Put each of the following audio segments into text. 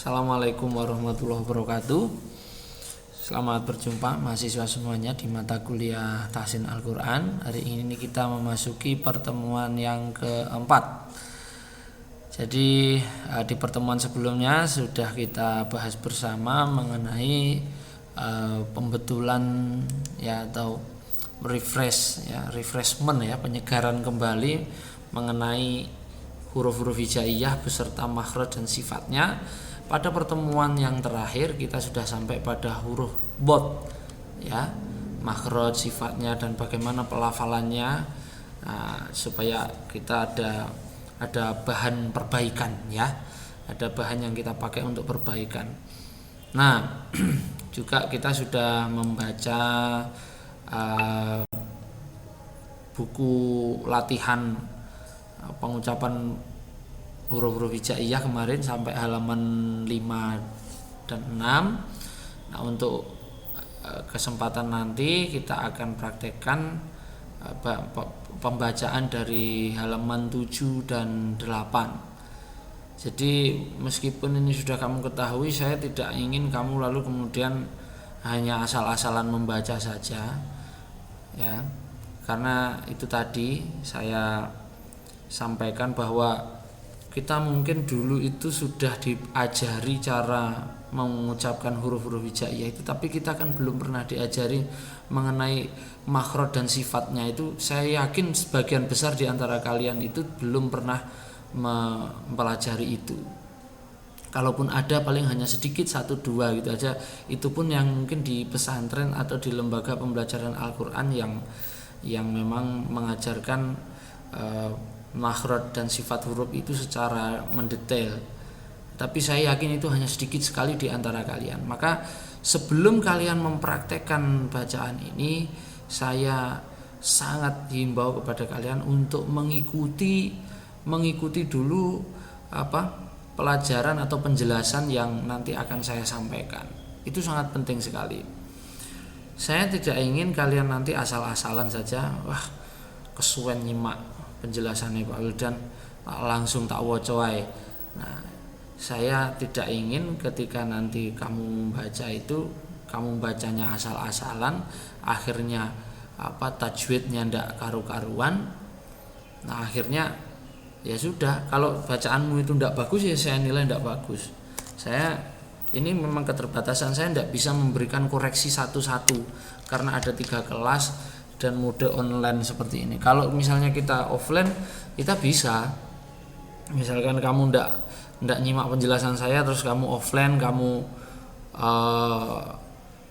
Assalamualaikum warahmatullahi wabarakatuh. Selamat berjumpa mahasiswa semuanya di mata kuliah Tahsin Al-Quran. Hari ini kita memasuki pertemuan yang keempat. Jadi di pertemuan sebelumnya sudah kita bahas bersama mengenai pembetulan ya atau refreshment ya, penyegaran kembali mengenai huruf-huruf hijaiyah beserta makhraj dan sifatnya. Pada pertemuan yang terakhir kita sudah sampai pada huruf bod ya, makhraj, sifatnya dan bagaimana pelafalannya, supaya kita ada bahan perbaikan ya, ada bahan yang kita pakai untuk perbaikan. Nah juga kita sudah membaca buku latihan pengucapan huruf-huruf hijaiyah kemarin sampai halaman 5 dan 6. Nah, untuk kesempatan nanti kita akan praktekkan pembacaan dari halaman 7 dan 8. Jadi meskipun ini sudah kamu ketahui, saya tidak ingin kamu lalu kemudian hanya asal-asalan membaca saja ya. Karena itu tadi saya sampaikan bahwa kita mungkin dulu itu sudah diajari cara mengucapkan huruf-huruf hijaiyah itu, tapi kita kan belum pernah diajari mengenai makhraj dan sifatnya itu. Saya yakin sebagian besar di antara kalian itu belum pernah mempelajari itu. Kalaupun ada paling hanya sedikit, 1-2 gitu aja. Itu pun yang mungkin di pesantren atau di lembaga pembelajaran Al-Quran yang memang mengajarkan makhraj dan sifat huruf itu secara mendetail. Tapi saya yakin itu hanya sedikit sekali di antara kalian. Maka sebelum kalian mempraktekkan bacaan ini, saya sangat himbau kepada kalian untuk mengikuti dulu pelajaran atau penjelasan yang nanti akan saya sampaikan. Itu sangat penting sekali. Saya tidak ingin kalian nanti asal-asalan saja, wah kesuwen nyimak penjelasannya Pak Wildan, langsung tak waca wae. Nah, saya tidak ingin ketika nanti kamu membaca itu, kamu bacanya asal-asalan, akhirnya tajwidnya ndak karu-karuan. Nah, akhirnya ya sudah, kalau bacaanmu itu ndak bagus ya saya nilai ndak bagus. Saya ini memang keterbatasan, saya ndak bisa memberikan koreksi satu-satu karena ada 3 kelas dan mode online seperti ini. Kalau misalnya kita offline, kita bisa, misalkan kamu ndak nyimak penjelasan saya terus kamu offline, kamu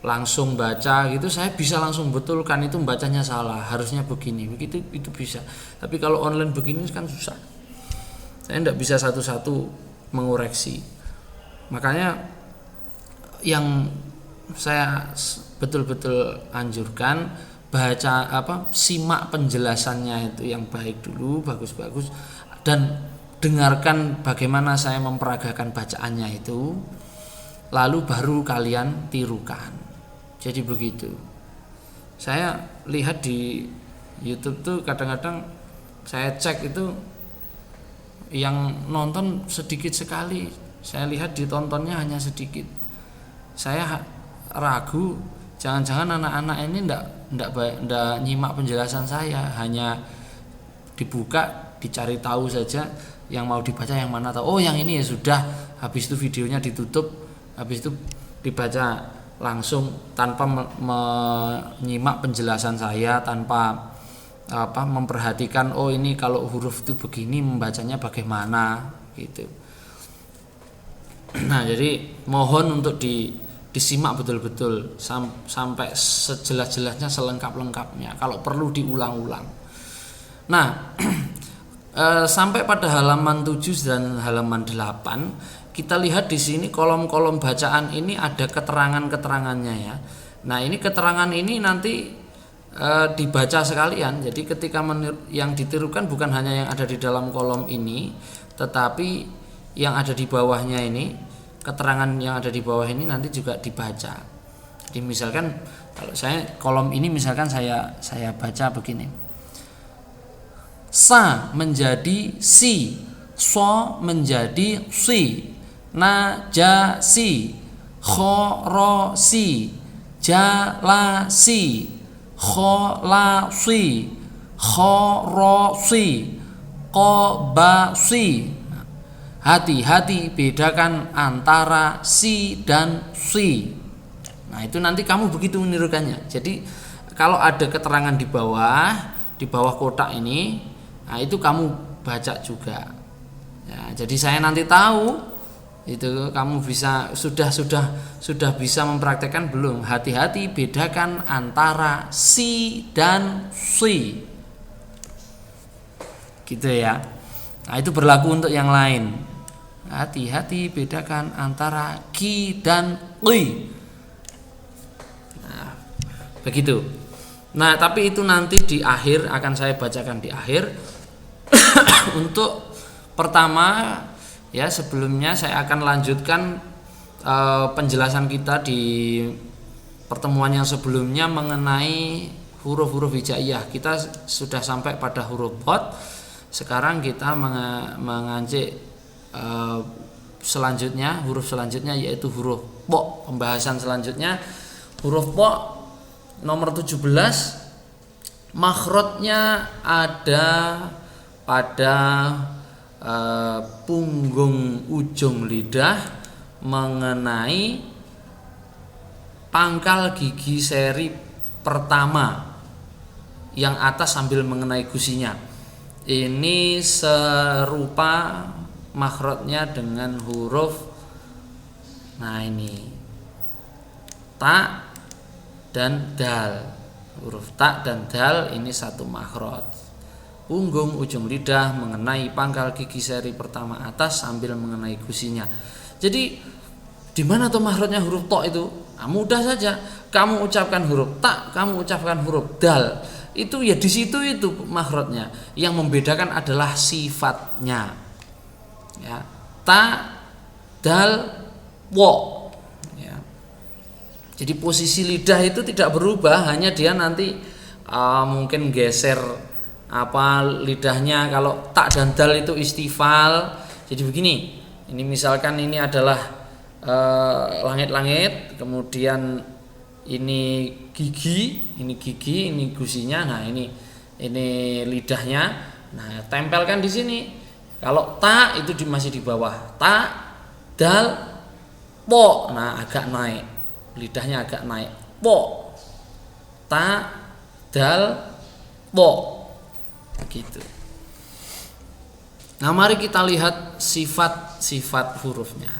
langsung baca gitu, saya bisa langsung betulkan itu bacanya salah, harusnya begini begitu, itu bisa. Tapi kalau online begini kan susah, saya ndak bisa satu-satu mengoreksi. Makanya yang saya betul-betul anjurkan, simak penjelasannya itu yang baik dulu, bagus-bagus, dan dengarkan bagaimana saya memperagakan bacaannya itu, lalu baru kalian tirukan. Jadi begitu. Saya lihat di YouTube tuh kadang-kadang saya cek itu yang nonton sedikit sekali, saya lihat ditontonnya hanya sedikit. Saya ragu, jangan-jangan anak-anak ini ndak nyimak penjelasan saya, hanya dibuka, dicari tahu saja yang mau dibaca yang mana, tahu oh yang ini ya sudah, habis itu videonya ditutup, habis itu dibaca langsung tanpa menyimak penjelasan saya, tanpa memperhatikan oh ini kalau huruf itu begini membacanya bagaimana gitu. Nah, jadi mohon untuk disimak betul-betul sampai sejelas-jelasnya, selengkap-lengkapnya, kalau perlu diulang-ulang. Nah, sampai pada halaman 7 dan halaman 8, kita lihat di sini kolom-kolom bacaan ini ada keterangan-keterangannya ya. Nah, ini keterangan ini nanti dibaca sekalian. Jadi ketika yang ditirukan bukan hanya yang ada di dalam kolom ini, tetapi yang ada di bawahnya ini, keterangan yang ada di bawah ini nanti juga dibaca. Jadi misalkan kalau saya kolom ini misalkan saya baca begini. Sa menjadi si, so menjadi si. najasi, khorosi, jalasi, kholasi, khorosi, qobasi. Hati-hati bedakan antara si dan si. Nah, itu nanti kamu begitu menirukannya. Jadi kalau ada keterangan di bawah kotak ini, nah itu kamu baca juga. Ya, jadi saya nanti tahu itu kamu sudah bisa mempraktekkan belum? Hati-hati bedakan antara si dan si. Gitu ya. Nah, itu berlaku untuk yang lain. Hati-hati bedakan antara ki dan li. Nah, begitu. Nah, tapi itu nanti di akhir akan saya bacakan di akhir. Untuk pertama ya, sebelumnya saya akan lanjutkan penjelasan kita di pertemuan yang sebelumnya mengenai huruf-huruf hijaiyah. Kita sudah sampai pada huruf dhad. Sekarang kita mengancik selanjutnya, huruf selanjutnya yaitu huruf po. Pembahasan selanjutnya huruf po nomor 17. Makhrajnya ada pada punggung ujung lidah mengenai pangkal gigi seri pertama yang atas sambil mengenai gusinya. Ini serupa makhrajnya dengan huruf, nah ini ta dan dal. Huruf ta dan dal ini satu makhraj. Punggung ujung lidah mengenai pangkal gigi seri pertama atas sambil mengenai gusinya. Jadi di mana tuh makhrajnya huruf to itu? Nah, mudah saja. Kamu ucapkan huruf ta, kamu ucapkan huruf dal. Itu ya di situ itu makhrajnya. Yang membedakan adalah sifatnya. Ya, ta, dal, wo. Ya. Jadi posisi lidah itu tidak berubah, hanya dia nanti mungkin geser lidahnya. Kalau ta dan dal itu istifal. Jadi begini. Ini misalkan ini adalah langit-langit, kemudian ini gigi, ini gusinya. Nah, ini lidahnya. Nah, tempelkan di sini. Kalau ta itu masih di bawah. Ta, dal, po. Nah, agak naik. Lidahnya agak naik. Po. Ta, dal, po. Begitu. Nah, mari kita lihat sifat-sifat hurufnya.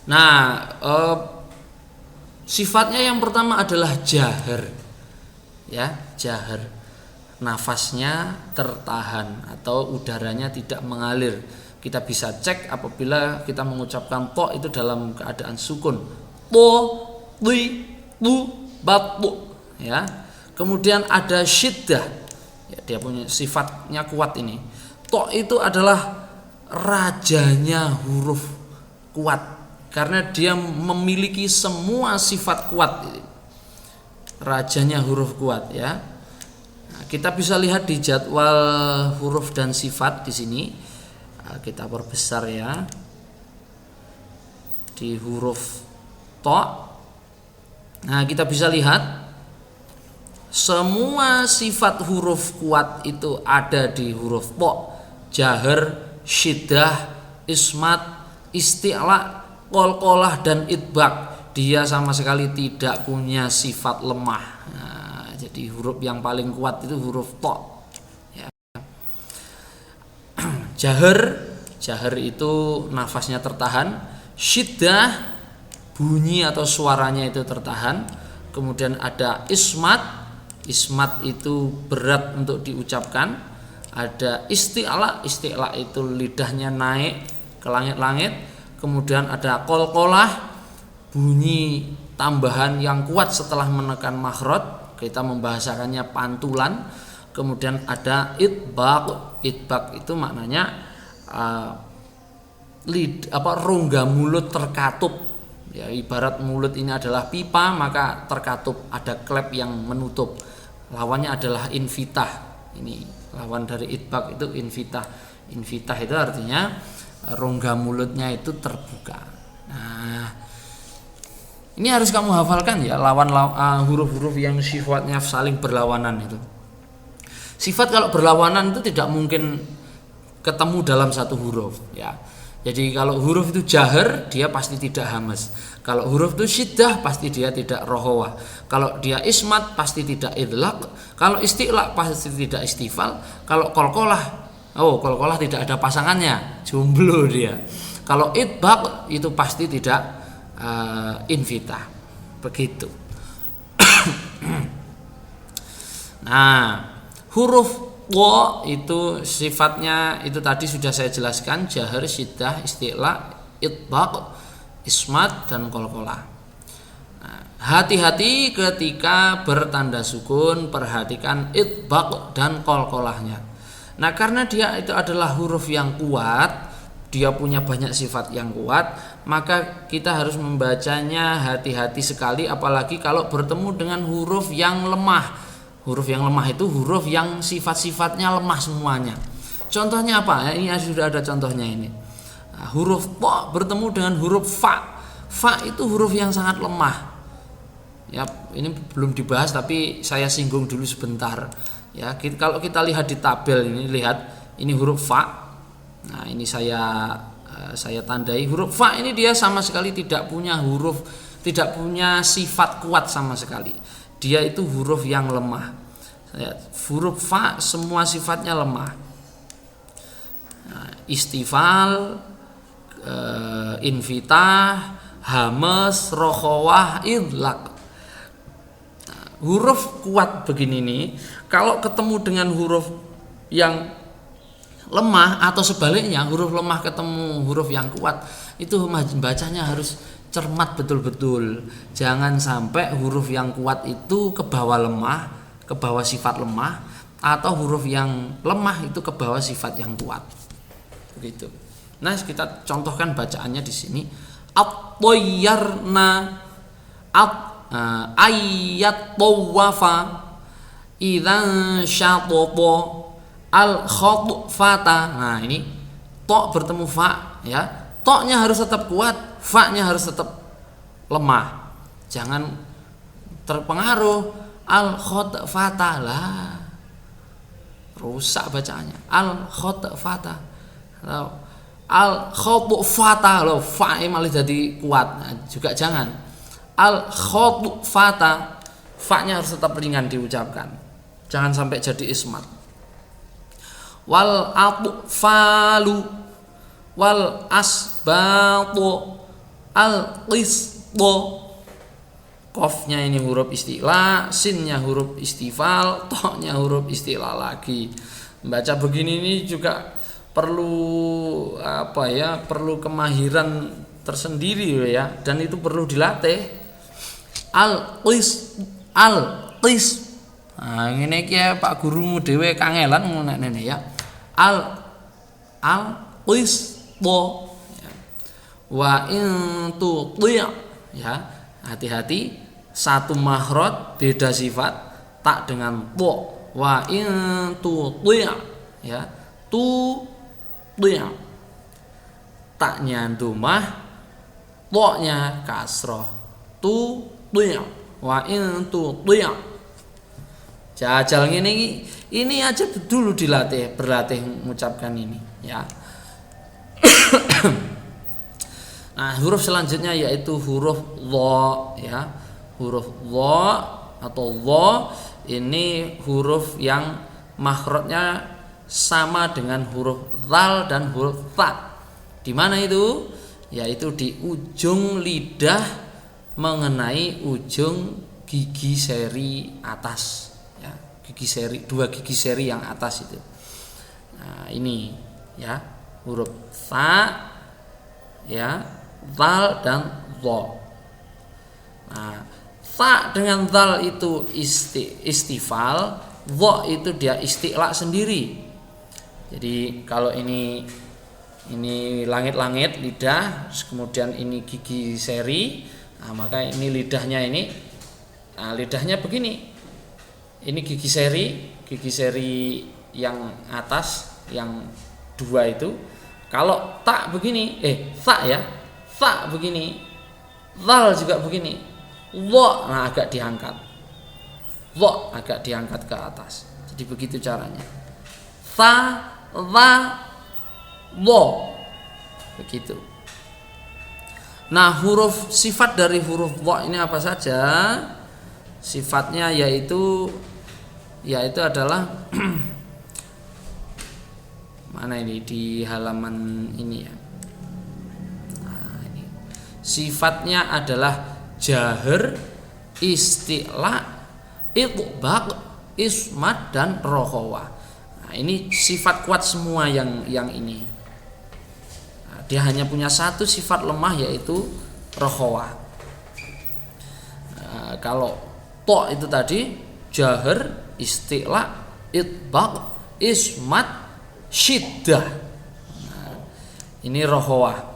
Nah, sifatnya yang pertama adalah jahar. Ya, jahar. Nafasnya tertahan atau udaranya tidak mengalir. Kita bisa cek apabila kita mengucapkan to itu dalam keadaan sukun. To, li, tu, batu. Ya. Kemudian ada syiddah. Ya, dia punya sifatnya kuat ini. To itu adalah rajanya huruf kuat karena dia memiliki semua sifat kuat. Rajanya huruf kuat ya. Kita bisa lihat di jadwal huruf dan sifat di sini. Kita perbesar ya. Di huruf to. Nah, kita bisa lihat semua sifat huruf kuat itu ada di huruf po. Jahar, syiddah, ismat, isti'la, qalqalah dan idbaq. Dia sama sekali tidak punya sifat lemah. Jadi huruf yang paling kuat itu huruf to. Ya. Jahar itu nafasnya tertahan. Syiddah bunyi atau suaranya itu tertahan. Kemudian ada ismat itu berat untuk diucapkan. Ada isti'la itu lidahnya naik ke langit-langit. Kemudian ada qalqalah, bunyi tambahan yang kuat setelah menekan makhraj. Kita membahasakannya pantulan. Kemudian ada idbaq itu maknanya rongga mulut terkatup. Ya, ibarat mulut ini adalah pipa, maka terkatup, ada klep yang menutup. Lawannya adalah infitah. Ini lawan dari idbaq itu infitah. Infitah itu artinya rongga mulutnya itu terbuka. Nah, ini harus kamu hafalkan ya, huruf-huruf yang sifatnya saling berlawanan itu. Sifat kalau berlawanan itu tidak mungkin ketemu dalam satu huruf ya. Jadi kalau huruf itu jahar, dia pasti tidak hamas. Kalau huruf itu syiddah, pasti dia tidak rohawah. Kalau dia ismat, pasti tidak idlaq. Kalau isti'la, pasti tidak istifal. Kalau qalqalah tidak ada pasangannya, jomblo dia. Kalau itbaq, itu pasti tidak infitah. Begitu. Nah, huruf wa itu sifatnya itu tadi sudah saya jelaskan, jahar, syiddah, isti'la, itbaq, ismat dan qalqalah. Nah, hati-hati ketika bertanda sukun, perhatikan itbaq dan qalqalahnya. Nah, karena dia itu adalah huruf yang kuat, dia punya banyak sifat yang kuat, maka kita harus membacanya hati-hati sekali, apalagi kalau bertemu dengan huruf yang lemah. Huruf yang lemah itu huruf yang sifat-sifatnya lemah semuanya. Contohnya apa? Ini sudah ada contohnya ini. Nah, huruf ta bertemu dengan huruf fa. Fa itu huruf yang sangat lemah. Ya, ini belum dibahas tapi saya singgung dulu sebentar. Ya, kalau kita lihat di tabel ini, lihat ini huruf fa. Nah, ini saya tandai huruf fa ini dia sama sekali tidak punya sifat kuat sama sekali. Dia itu huruf yang lemah. Huruf fa semua sifatnya lemah. Nah, istifal, infitah, hamas, rokhawah, idlaq. Nah, huruf kuat begini nih, kalau ketemu dengan huruf yang lemah atau sebaliknya, huruf lemah ketemu huruf yang kuat, itu bacanya harus cermat betul-betul. Jangan sampai huruf yang kuat itu ke bawah lemah, ke bawah sifat lemah, atau huruf yang lemah itu ke bawah sifat yang kuat. Begitu. Nah, kita contohkan bacaannya di sini. At-tayyarna, ayat tawafa, idzan syatata, al-khatfata. Nah, ini to bertemu fa ya. To-nya harus tetap kuat, fa-nya harus tetap lemah. Jangan terpengaruh al-khatfata lah. Rusak bacaannya. Al-khatfata. Al-khatfata loh, fa malah jadi kuat. Nah, juga jangan. Al-khatfata, fa-nya harus tetap ringan diucapkan. Jangan sampai jadi ismat. Wal atfalu wal asbatu al qisṭu. Qafnya ini huruf isti'la, sinnya huruf istifal, to-nya huruf isti'la lagi. Membaca begini ini juga perlu perlu kemahiran tersendiri ya, dan itu perlu dilatih. Al qis. Nah, ngene iki Pak gurumu dhewe kangelan ngono nek ya. Al qis wa in tuti' ya, hati-hati satu makhraj beda sifat, tak dengan po. Wa in tuti' ya, tuti' taknya dhammah, to-nya kasrah. Tuti' wa in tuti' jajal ngene ini aja dulu berlatih mengucapkan ini ya. Nah, huruf selanjutnya yaitu huruf dha ya. Huruf dha atau dha ini huruf yang makhrajnya sama dengan huruf dzal dan huruf ta. Di mana itu? Yaitu di ujung lidah mengenai ujung gigi seri atas ya. Dua gigi seri yang atas itu. Nah, ini ya, huruf ta ya, dzal dan dha. Nah, ta dengan dzal itu istifal, dha itu dia isti'la sendiri. Jadi kalau ini langit-langit lidah, kemudian ini gigi seri, nah, maka ini lidahnya ini, nah, lidahnya begini. Ini gigi seri yang atas, yang dua itu. Kalau ta begini, ta ya, ta begini, zal juga begini, lo, nah agak diangkat, lo agak diangkat ke atas. Jadi begitu caranya. Ta, la, lo, begitu. Nah, huruf sifat dari huruf lo ini apa saja? Sifatnya yaitu adalah mana ini di halaman ini ya. Nah, ini. Sifatnya adalah jahar, isti'la, itbaq, ismat dan rokhawah. Nah, ini sifat kuat semua yang ini. Nah, dia hanya punya satu sifat lemah yaitu rokhawah. Nah, kalau to itu tadi jahar, isti'la, itbaq, ismat, syiddah. Nah, ini rokhawah.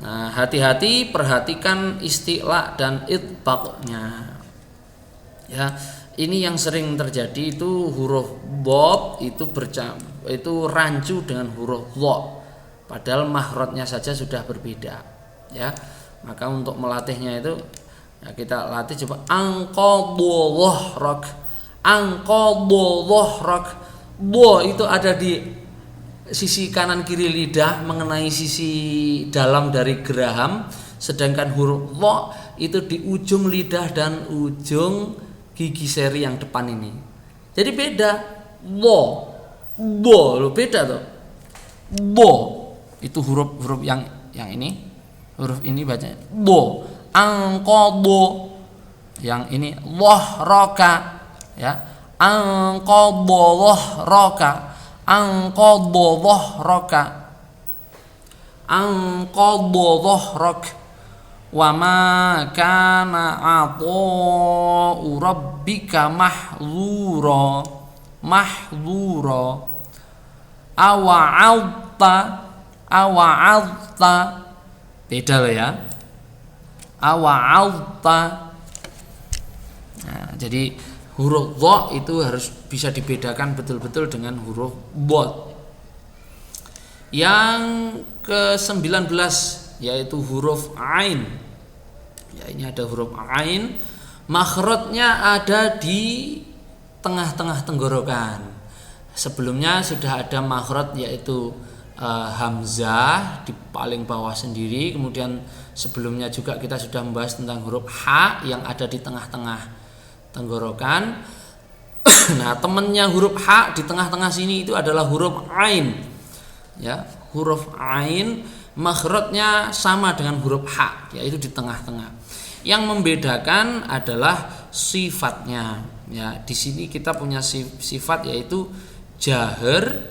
Nah, hati-hati perhatikan isti'la dan itbaqnya. Ya, ini yang sering terjadi itu huruf dhad itu rancu dengan huruf dha. Padahal makhrajnya saja sudah berbeda. Ya. Maka untuk melatihnya itu ya kita latih coba anqadullah rak. Anqadullah rak. Dha itu ada di sisi kanan kiri lidah mengenai sisi dalam dari geraham, sedangkan huruf dha itu di ujung lidah dan ujung gigi seri yang depan ini. Jadi beda. Dha lo beda tuh. Dha itu huruf yang ini. Huruf ini bacanya dha. Anqadhu yang ini dhahraka ya. Anqadhu dhahraka. Anqadhu dhahraka. Anqadhu dhahrak. Wa ma kana 'ata'u rabbika mahdzura. Mahdzura. Awa'adta beda loh ya. Awa'adta. Nah, jadi huruf dha itu harus bisa dibedakan betul-betul dengan huruf dhad. Yang ke-19 yaitu huruf ain. Ya, ini ada huruf ain, makhrajnya ada di tengah-tengah tenggorokan. Sebelumnya sudah ada makhraj yaitu hamzah di paling bawah sendiri, kemudian sebelumnya juga kita sudah membahas tentang huruf ha yang ada di tengah-tengah tenggorokan. Nah, temannya huruf ha di tengah-tengah sini itu adalah huruf ain. Ya, huruf ain makhrajnya sama dengan huruf ha, yaitu di tengah-tengah. Yang membedakan adalah sifatnya. Ya, di sini kita punya sifat yaitu jahar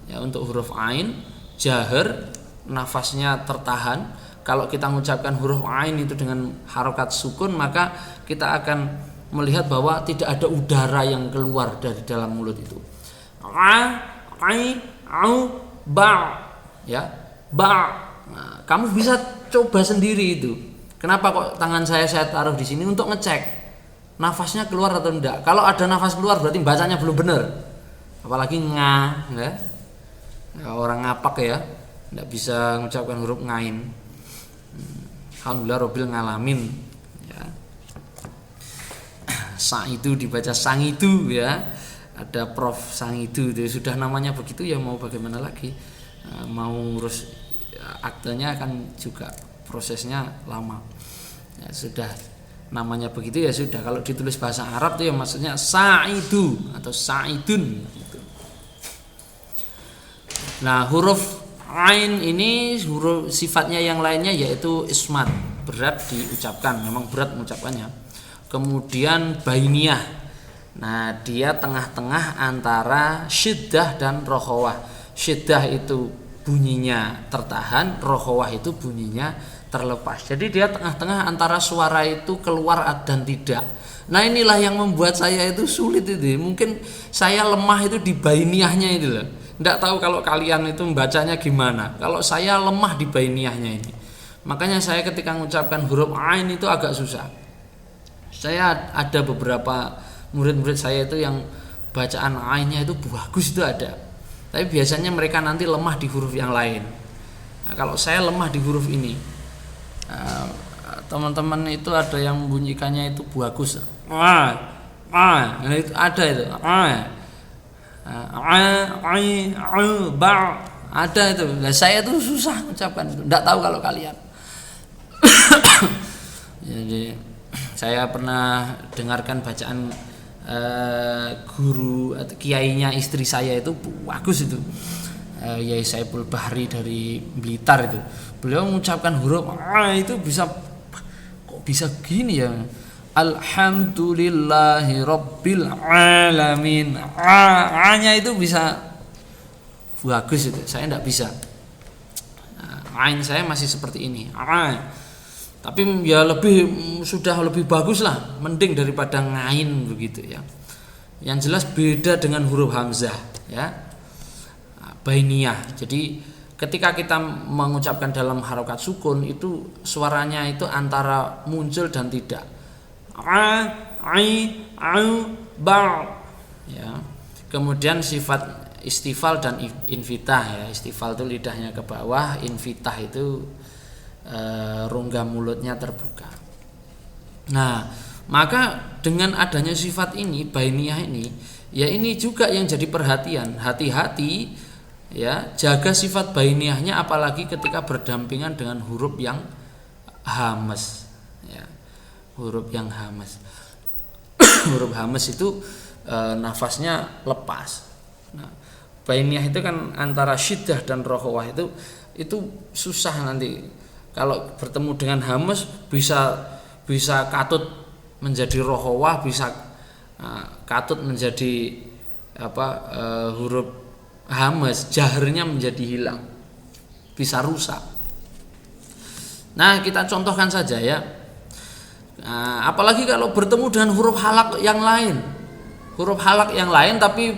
ya untuk huruf ain, jahar nafasnya tertahan. Kalau kita mengucapkan huruf ain itu dengan harokat sukun, maka kita akan melihat bahwa tidak ada udara yang keluar dari dalam mulut itu. Ba ya, ba. Nah, kamu bisa coba sendiri itu. Kenapa kok tangan saya taruh di sini untuk ngecek nafasnya keluar atau enggak. Kalau ada nafas keluar berarti bacanya belum benar. Apalagi nga, ya. Orang ngapak ya, enggak bisa mengucapkan huruf ngain. Alhamdulillah robbil ngalamin. Ya. Sang itu dibaca sang itu ya. Ada Prof sang itu sudah namanya begitu ya, mau bagaimana lagi. Mau ngurus aktenya kan juga prosesnya lama. Ya, sudah namanya begitu ya sudah. Kalau ditulis bahasa Arab itu ya maksudnya sa'idu atau sa'idun gitu. Nah, huruf ain ini huruf sifatnya yang lainnya yaitu ismat, berat diucapkan, memang berat mengucapkannya. Kemudian bainiyah. Nah, dia tengah-tengah antara syiddah dan rokhawah. Syiddah itu bunyinya tertahan, rokhawah itu bunyinya terlepas. Jadi dia tengah-tengah antara suara itu keluar dan tidak. Nah, inilah yang membuat saya itu sulit itu. Mungkin saya lemah itu di bainiyahnya itu loh. Tidak tahu kalau kalian itu membacanya gimana. Kalau saya lemah di bainiyahnya ini. Makanya saya ketika mengucapkan huruf ain itu agak susah. Saya ada beberapa murid-murid saya itu yang bacaan ainnya itu bagus itu ada. Tapi biasanya mereka nanti lemah di huruf yang lain. Nah, kalau saya lemah di huruf ini, teman-teman itu ada yang membunyikannya itu bagus. Nah, itu ada itu. Ada itu. Nah, saya tuh susah mengucapkan itu. Enggak tahu kalau kalian. Jadi saya pernah dengarkan bacaan guru atau kiainya istri saya itu bagus itu, Yai Saiful Bahri dari Blitar itu. Beliau mengucapkan huruf itu bisa, kok bisa gini ya, alhamdulillahi rabbil alamin, nya itu bisa bagus itu. Saya tidak bisa, ain saya masih seperti ini, tapi ya sudah lebih bagus lah, mending daripada ngain begitu ya. Yang jelas beda dengan huruf hamzah ya, bainiyah. Jadi ketika kita mengucapkan dalam harokat sukun itu suaranya itu antara muncul dan tidak. Ya. Kemudian sifat istifal dan infitah ya. Istifal itu lidahnya ke bawah, infitah itu rongga mulutnya terbuka. Nah, maka dengan adanya sifat ini, bainiyah ini, ya ini juga yang jadi perhatian. Hati-hati ya, jaga sifat bainiyahnya apalagi ketika berdampingan dengan huruf yang hamas ya. Huruf yang hamas. Huruf hamas itu nafasnya lepas. Nah, bainiyah itu kan antara syiddah dan rokhawah itu susah nanti. Kalau bertemu dengan hamas bisa katut menjadi rokhawah, bisa katut menjadi huruf hamas, jahrnya menjadi hilang, bisa rusak. Nah, kita contohkan saja ya. Apalagi kalau bertemu dengan huruf halak yang lain, tapi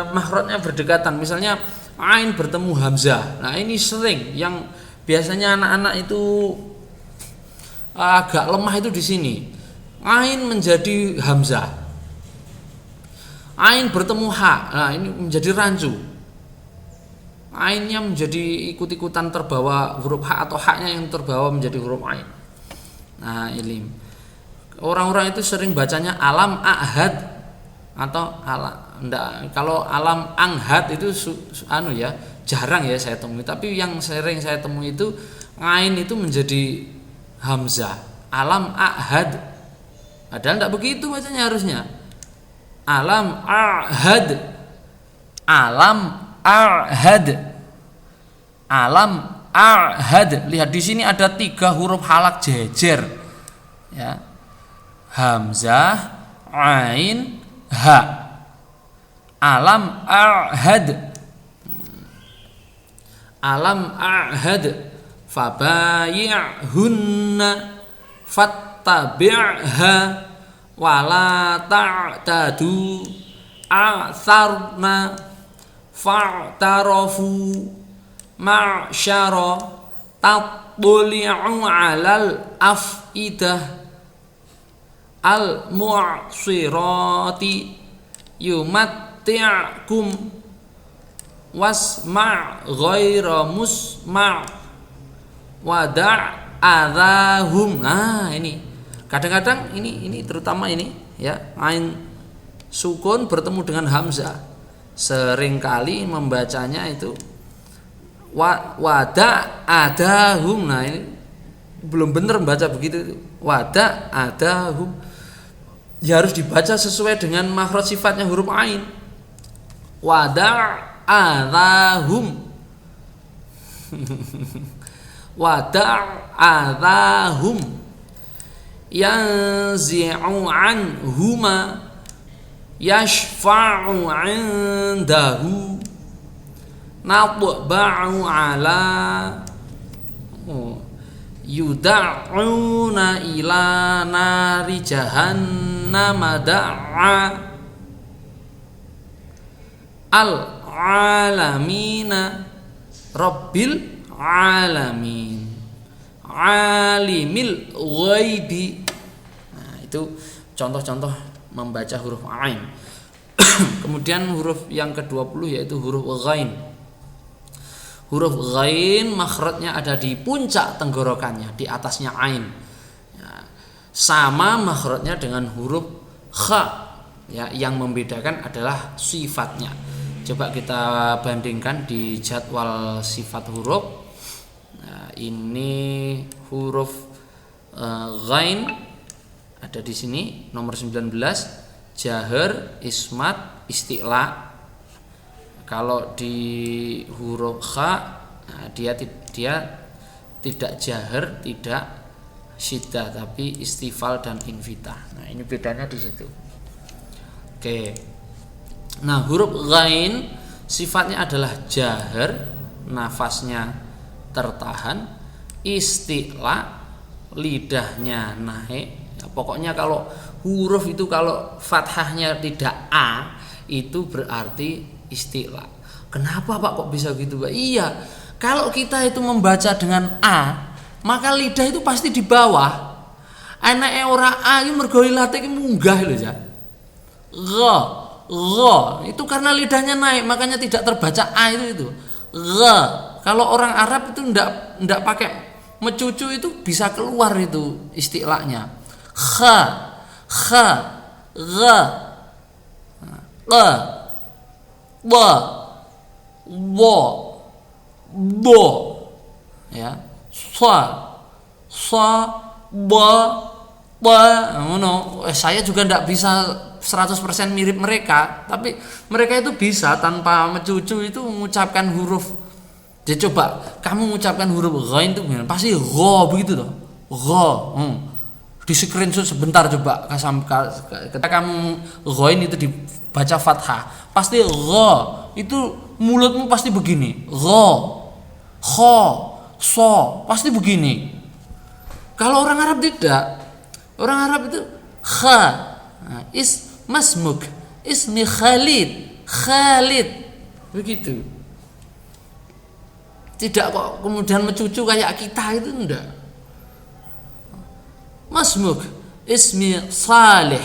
makhrajnya berdekatan. Misalnya ain bertemu hamzah. Nah, ini sering yang biasanya anak-anak itu agak lemah itu di sini. Ain menjadi hamzah. Ain bertemu ha. Nah, ini menjadi rancu. Ainnya menjadi ikut-ikutan terbawa huruf ha, atau haknya yang terbawa menjadi huruf ain. Nah, ini orang-orang itu sering bacanya alam ahad atau kalau alam anghad itu jarang ya saya temui, tapi yang sering saya temui itu ain itu menjadi hamzah, alam ahad. Padahal tidak begitu bacanya harusnya. Alam ahad. Alam ahad. Alam ahad. Lihat di sini ada 3 huruf halak jejer. Ya. Hamzah, ain, ha. Alam ahad. Alam ahad fabayi'hunna fattabi'ha wala ta'tadu a'tharna fa'tarafu ma'syara tatbuli'u 'alal af'idah al-mu'sirati yumatti'akum wasma' ghaira musma' wada' adahum. Nah, ini kadang-kadang ini terutama ini ya, ain sukun bertemu dengan hamzah seringkali membacanya itu wada' adahum. Nah, ini belum benar membaca begitu. Wada' adahum ya harus dibaca sesuai dengan makhraj sifatnya huruf ain. Wada' adahum. Wada' adahum yanzi'u anhuma yashfa'u 'indahu natba'u 'ala yuda'una ila nari jahannam da'a al-alamina rabbil alamin alimil ghaibi. Nah, itu contoh-contoh membaca huruf ain. Kemudian huruf yang ke-20 yaitu huruf ghain. Huruf ghain makhrajnya ada di puncak tenggorokannya, di atasnya ain. Ya, sama makhrajnya dengan huruf kha. Ya, yang membedakan adalah sifatnya. Coba kita bandingkan di jadwal sifat huruf. Nah, ini huruf ghain ada di sini nomor 19, jahar, ismat, isti'la. Kalau di huruf kha, nah, dia tidak jahar, tidak syiddah, tapi istifal dan infitah. Nah, ini bedanya di situ. Oke. Nah, huruf ghain sifatnya adalah jahar, nafasnya tertahan, isti'la, lidahnya naik. Ya, pokoknya kalau huruf itu kalau fathahnya tidak a, itu berarti isti'la. Kenapa Pak kok bisa gitu Pak? Iya, kalau kita itu membaca dengan a, maka lidah itu pasti di bawah. Anake ora a iki mergo ilate iki munggah lho ya. Gha itu karena lidahnya naik, makanya tidak terbaca a itu. Gha. Kalau orang Arab itu ndak pakai mecucu itu bisa keluar itu isti'lanya. Kha, gha, qa, wa, bo, ya, sa, ba, ngono. Saya juga ndak bisa 100% mirip mereka, tapi mereka itu bisa tanpa mencucu itu mengucapkan huruf. Jadi coba kamu mengucapkan huruf ghain itu gimana? Pasti gha begitu toh. Gha. Di screenshot sebentar coba ketika kamu ghain itu dibaca fathah, pasti gha. Itu mulutmu pasti begini. Gha. Kha. So, pasti begini. Kalau orang Arab tidak. Orang Arab itu kha. Nah, masmuk, ismi Khalid, begitu. Tidak kok kemudian mencucu kayak kita itu enggak. Masmuk, ismi Salih,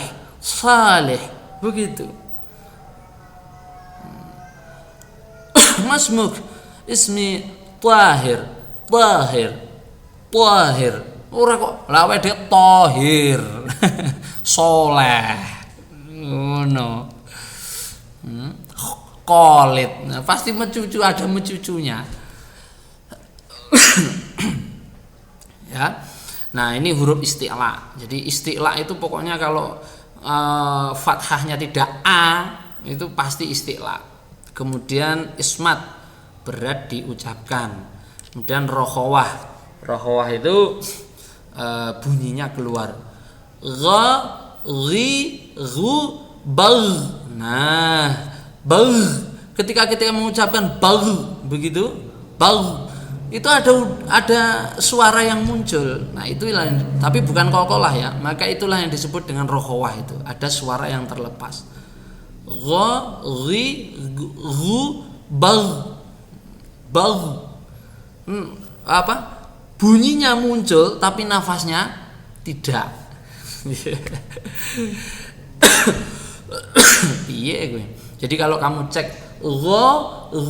begitu. Masmuk, ismi Tahir. Ora kok lawe dia Tahir. Soleh. No. Khalid. Nah, pasti mencucu, ada mencucunya. Ya. Nah, ini huruf isti'la. Jadi isti'la itu pokoknya kalau fathahnya tidak a, itu pasti isti'la. Kemudian ismat, berat diucapkan. Kemudian rokhawah. Rokhawah itu bunyinya keluar. Gha, ghi, ghu, bagh. Nah, bagh. Ketika kita mengucapkan bagh, begitu, bagh, itu ada suara yang muncul. Nah, itulah, tapi bukan qalqalah ya. Maka itulah yang disebut dengan rokhawah itu. Ada suara yang terlepas. Gha, ghi, ghu, bagh. Bunyinya muncul tapi nafasnya tidak. Piye gue. Jadi kalau kamu cek gha,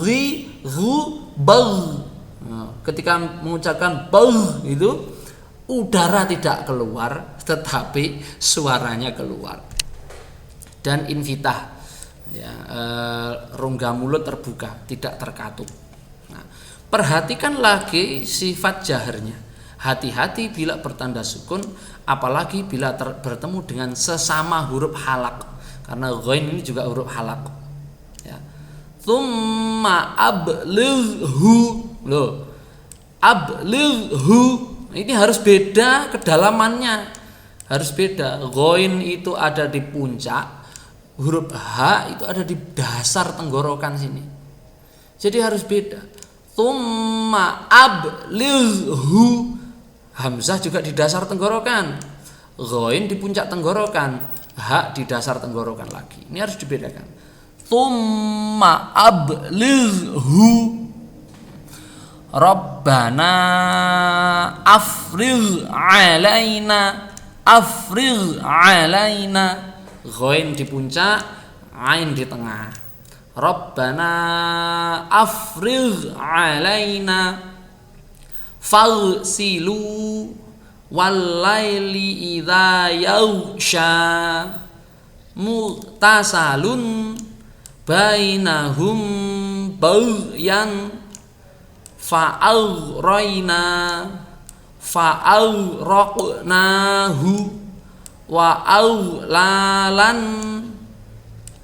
ghi, ghu, bagh. Ketika mengucapkan bagh itu udara tidak keluar tetapi suaranya keluar. Dan infitah, ya, rongga mulut terbuka, tidak terkatup. Nah, perhatikan lagi sifat jaharnya. Hati-hati bila bertanda sukun, apalagi bila bertemu dengan sesama huruf halak, karena ghain ini juga huruf halak. Ya. Tsumma ablighu, loh, ablighu ini harus beda kedalamannya, harus beda. Ghain itu ada di puncak, huruf h itu ada di dasar tenggorokan sini. Jadi harus beda. Tsumma ablighu, hamzah juga di dasar tenggorokan, ghain di puncak tenggorokan, ha di dasar tenggorokan lagi. Ini harus dibedakan. Tsumma ablighu Rabbana afrigh alaina, ghain di puncak, ain di tengah. Rabbana afrigh alaina fagsilu walaili idza yaghsha mutasalun bainahum baghyan fa'aghraqnahu wa aulalan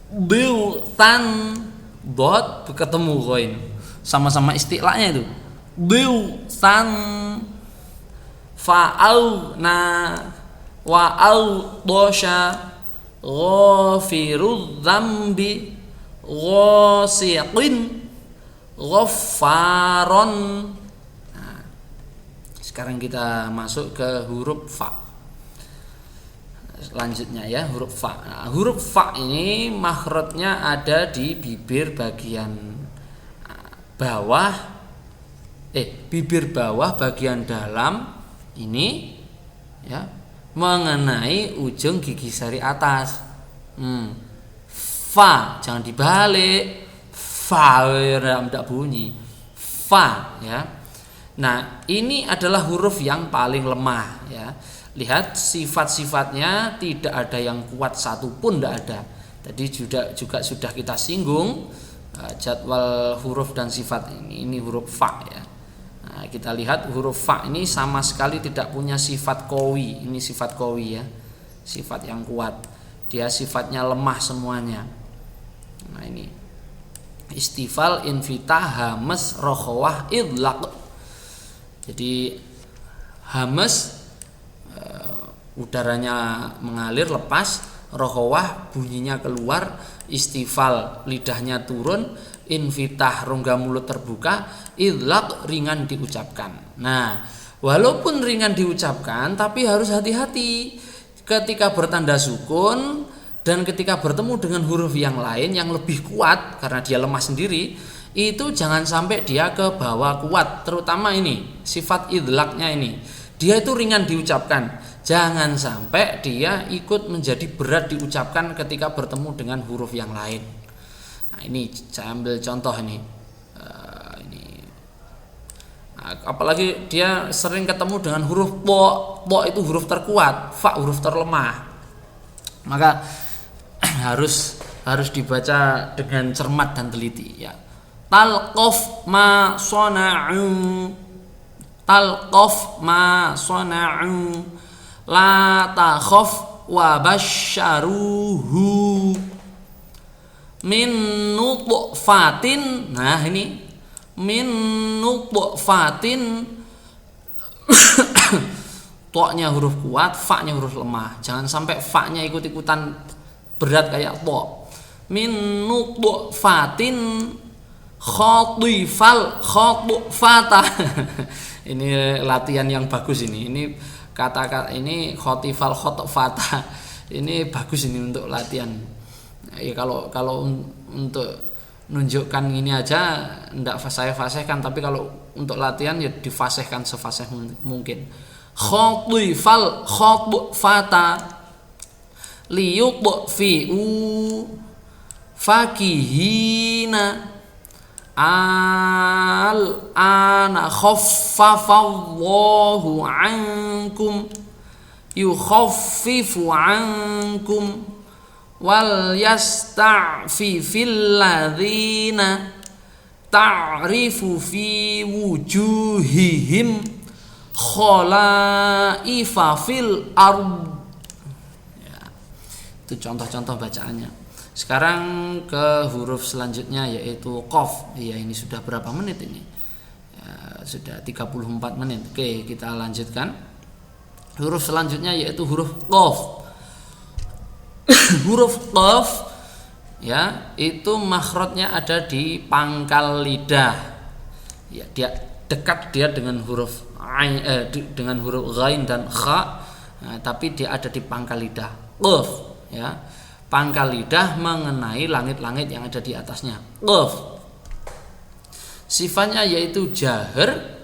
biltan dot ketemu koin sama-sama istiqlaknya itu biltan fa'auna wa audosha ghafirudz dzambi ghasiqin ghaffaron. Nah, sekarang kita masuk ke huruf fa. Selanjutnya ya, huruf fa. Nah, huruf fa ini makhrajnya ada di bibir bagian bawah, bibir bawah bagian dalam ini ya, mengenai ujung gigi sari atas. Fa jangan dibalik, fa tidak bunyi, fa ya. Nah ini adalah huruf yang paling lemah ya. Lihat sifat-sifatnya tidak ada yang kuat satupun, tidak ada. Tadi juga sudah kita singgung jadwal huruf dan sifat ini huruf fa ya. Nah, kita lihat huruf fa ini sama sekali tidak punya sifat qawi. Ini sifat qawi ya, sifat yang kuat. Dia sifatnya lemah semuanya. Nah ini istifal, infitah, hamas, rokhawah, idlaq. Jadi hamas udaranya mengalir lepas, rokhawah bunyinya keluar, istifal lidahnya turun, infitah rongga mulut terbuka, idlaq ringan diucapkan. Nah walaupun ringan diucapkan tapi harus hati-hati ketika bertanda sukun dan ketika bertemu dengan huruf yang lain yang lebih kuat karena dia lemah sendiri, itu jangan sampai dia ke bawah kuat. Terutama ini sifat idlaqnya ini, dia itu ringan diucapkan, jangan sampai dia ikut menjadi berat diucapkan ketika bertemu dengan huruf yang lain. Nah ini saya ambil contoh ini. Apalagi dia sering ketemu dengan huruf po itu huruf terkuat, fa huruf terlemah, maka harus dibaca dengan cermat dan teliti ya. Talqaf ma sana'u, talqaf ma sana'u, la takhaf wa basyaruhu min nutfatin. Nah ini min nutfatin to-nya huruf kuat, fa-nya huruf lemah. Jangan sampai fa-nya ikut-ikutan berat kayak to. Min nutfatin khatifal khatfata. Ini latihan yang bagus ini. Ini kata-kata ini khatifal khatfata. Ini bagus ini untuk latihan. Ya kalau untuk nunjukkan ini aja ndak fasih-fasihkan, tapi kalau untuk latihan ya difasihkan sefasih mungkin. Khatifal khatfata liyutfi'u fakihina al-ana khaffafallahu ankum yukhaffifu ankum wal yasta'fifil ladzina ta'rifu fi wujuhihim khalaifa fil ard. Ya, itu contoh-contoh bacaannya. Sekarang ke huruf selanjutnya yaitu qaf. Ya ini sudah berapa menit ini? Ya, sudah 34 menit. Oke, kita lanjutkan. Huruf selanjutnya yaitu huruf qaf. Huruf qaf ya itu makhrajnya ada di pangkal lidah. Ya, dia dekat dia dengan huruf dengan huruf ghain dan kha, tapi dia ada di pangkal lidah. Qaf ya. Pangkal lidah mengenai langit-langit yang ada di atasnya. Qaf. Sifatnya yaitu jahar,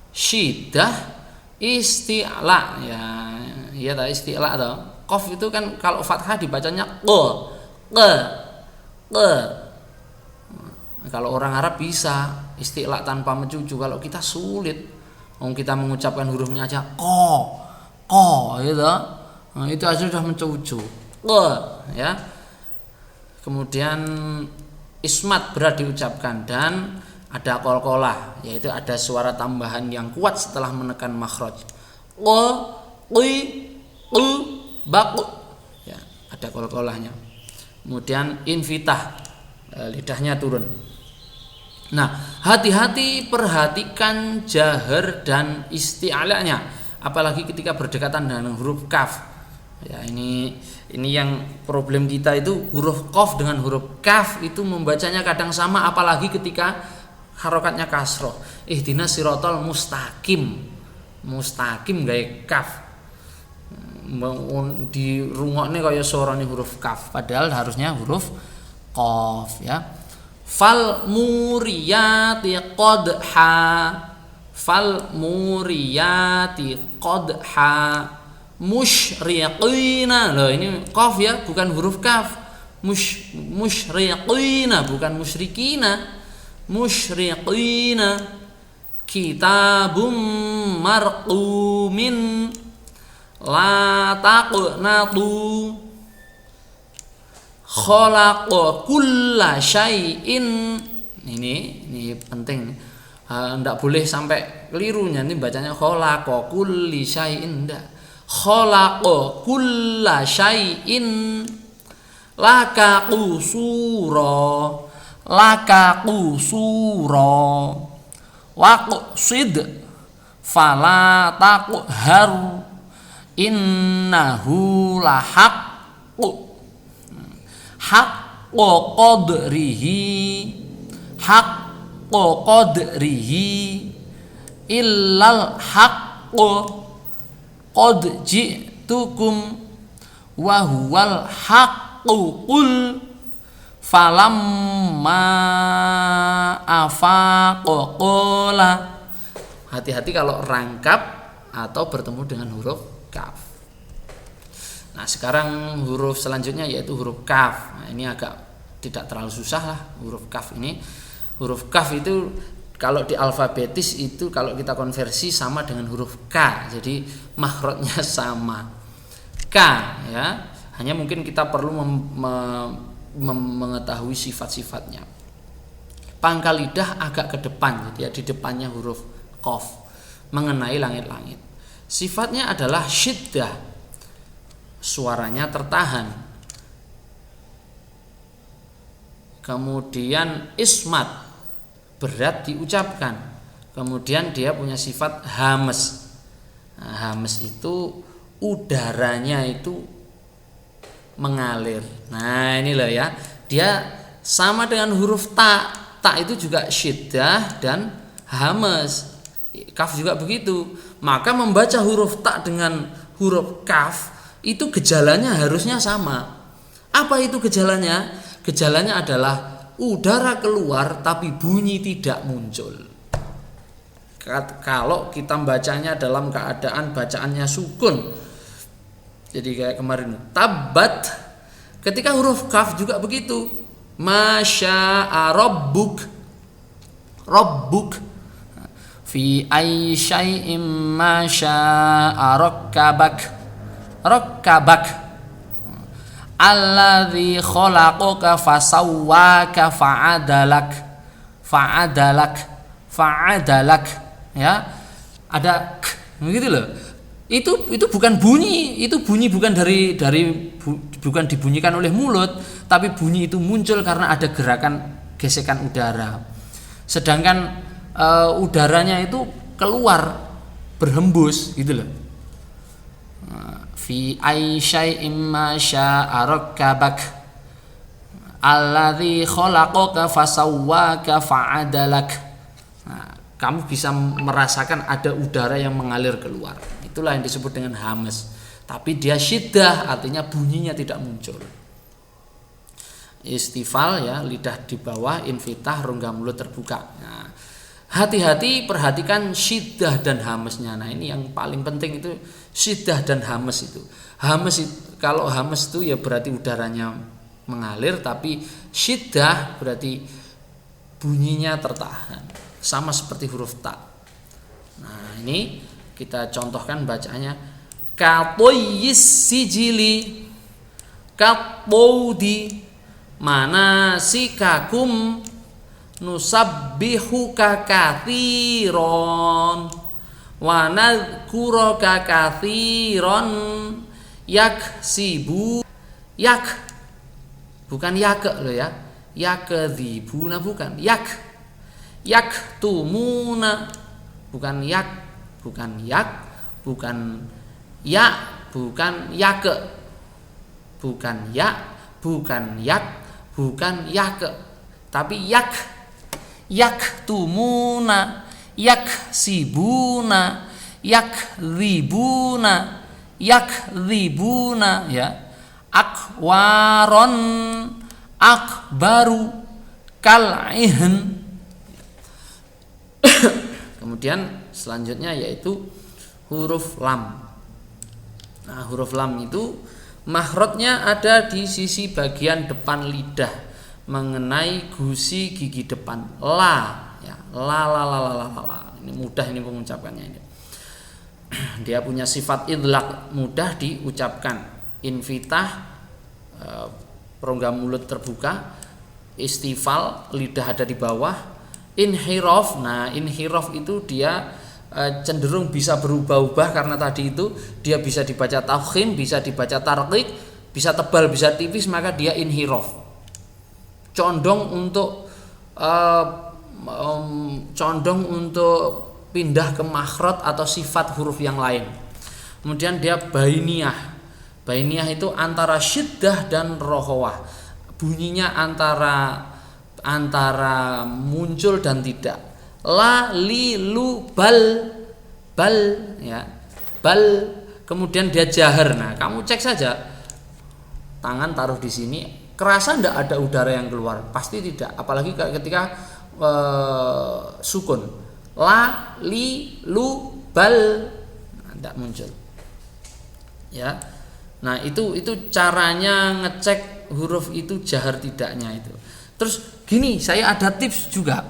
syiddah, isti'la ya. Iya ta isti'la toh. Qaf itu kan kalau fathah dibacanya q. ke. Kalau orang Arab bisa isti'la tanpa mencucu, kalau kita sulit. Kita mengucapkan hurufnya aja ko gitu. Nah, itu aja sudah mencucu. Ke ya. Kemudian ismat berat diucapkan dan ada qalqalah, yaitu ada suara tambahan yang kuat setelah menekan makhraj. Qi baq ya, ada qalqalahnya. Kemudian infitah, lidahnya turun. Nah, hati-hati perhatikan jahar dan isti'alanya, apalagi ketika berdekatan dengan huruf kaf. Ya, ini yang problem kita itu huruf qaf dengan huruf kaf itu membacanya kadang sama, apalagi ketika harokatnya kasroh. Ihdinas siratal mustaqim. Mustaqim gawe kaf. Di rungokne kaya suarane huruf kaf, padahal harusnya huruf qaf ya. Fal muriyati qadha, fal muriyati qadha musyriqina. Loh, ini qaf ya, bukan huruf kaf. Musyriqina bukan musyrikina. Musyriqina. Kitabum marqumin la taqnatu khalaqa kulla syai'in. Ini penting. Enggak boleh sampai kelirunya, ini bacanya khalaqa kulli syai'in, enggak. Khalaqa kulla syai'in laka qusura waqsid fala taqhar innahu lahaqqu haqqo qadrihi illal haqqo qad ji'tukum wa huwal haqqu qul falamma afaqa qala. Hati-hati kalau rangkap atau bertemu dengan huruf kaf. Nah, sekarang huruf selanjutnya yaitu huruf kaf. Nah, ini agak tidak terlalu susah lah huruf kaf ini. Huruf kaf itu kalau di alfabetis itu kalau kita konversi sama dengan huruf K. Jadi makhrajnya sama. K ya. Hanya mungkin kita perlu mengetahui sifat-sifatnya. Pangkal lidah agak ke depan, jadi ya, di depannya huruf qaf mengenai langit-langit. Sifatnya adalah syiddah. Suaranya tertahan. Kemudian ismat, berat diucapkan. Kemudian dia punya sifat hames. Nah, hames itu udaranya itu mengalir. Nah, ini loh ya. Dia sama dengan huruf ta. Ta itu juga syiddah dan hames. Kaf juga begitu. Maka membaca huruf ta dengan huruf kaf itu gejalanya harusnya sama. Apa itu gejalanya? Gejalanya adalah udara keluar tapi bunyi tidak muncul. Kalau kita bacanya dalam keadaan bacaannya sukun, jadi kayak kemarin tabat, ketika huruf kaf juga begitu. Masya'a rabbuk fi ayyi syai'in masya'a rakkabak alladzi khalaqaka fasawwaka fa'adalak ya, ada begitu loh. Itu bukan bunyi, itu bunyi bukan bukan dibunyikan oleh mulut, tapi bunyi itu muncul karena ada gerakan gesekan udara. Sedangkan udaranya itu keluar berhembus gitu loh. Fi ayyi syai'in ma syaa rakkabak alladzi khalaqaka fasawwaka fa'adalak. Nah, kamu bisa merasakan ada udara yang mengalir keluar. Itulah yang disebut dengan hames. Tapi dia syiddah, artinya bunyinya tidak muncul. Istifal ya, lidah di bawah, infitah, rongga mulut terbuka. Nah, hati-hati perhatikan syiddah dan hamesnya. Nah, ini yang paling penting itu syiddah dan hames itu. Hames itu, kalau hames itu ya berarti udaranya mengalir, tapi syiddah berarti bunyinya tertahan, sama seperti huruf ta. Nah, ini kita contohkan bacanya katoyis sijili katodi manasikakum nusabbihuka katsiron wa nadhkuraka katsiron yaksibu yak bukan yak loh ya, yakdzibuna bukan, yaktumuna bukan yak, bukan yak, bukan ya, bukan yak, bukan ya, bukan yak, bukan yak, tapi yaktumuna, yaksibuna, yakdzibuna ya, akwaron, akbaru, kal'ihen. Kemudian selanjutnya yaitu huruf lam. Nah, huruf lam itu makhrajnya ada di sisi bagian depan lidah mengenai gusi gigi depan. La ya, la. Ini mudah ini pengucapannya ini. Dia punya sifat idlaq, mudah diucapkan. Infitah, rongga mulut terbuka, istifal, lidah ada di bawah. Inhiraf, nah inhiraf itu dia cenderung bisa berubah-ubah karena tadi itu dia bisa dibaca tafkhim, bisa dibaca tarqiq, bisa tebal, bisa tipis, maka dia inhiraf. Condong untuk pindah ke makhraj atau sifat huruf yang lain. Kemudian dia bainiyah. Bainiyah itu antara syiddah dan rokhawah. Bunyinya antara muncul dan tidak. La li lu bal ya, bal, kemudian dia jahar. Nah, kamu cek saja, tangan taruh di sini, kerasa ndak ada udara yang keluar? Pasti tidak, apalagi ketika sukun. La li lu bal, nah, ndak muncul ya. Nah, itu caranya ngecek huruf itu jahar tidaknya itu. Terus gini, saya ada tips juga.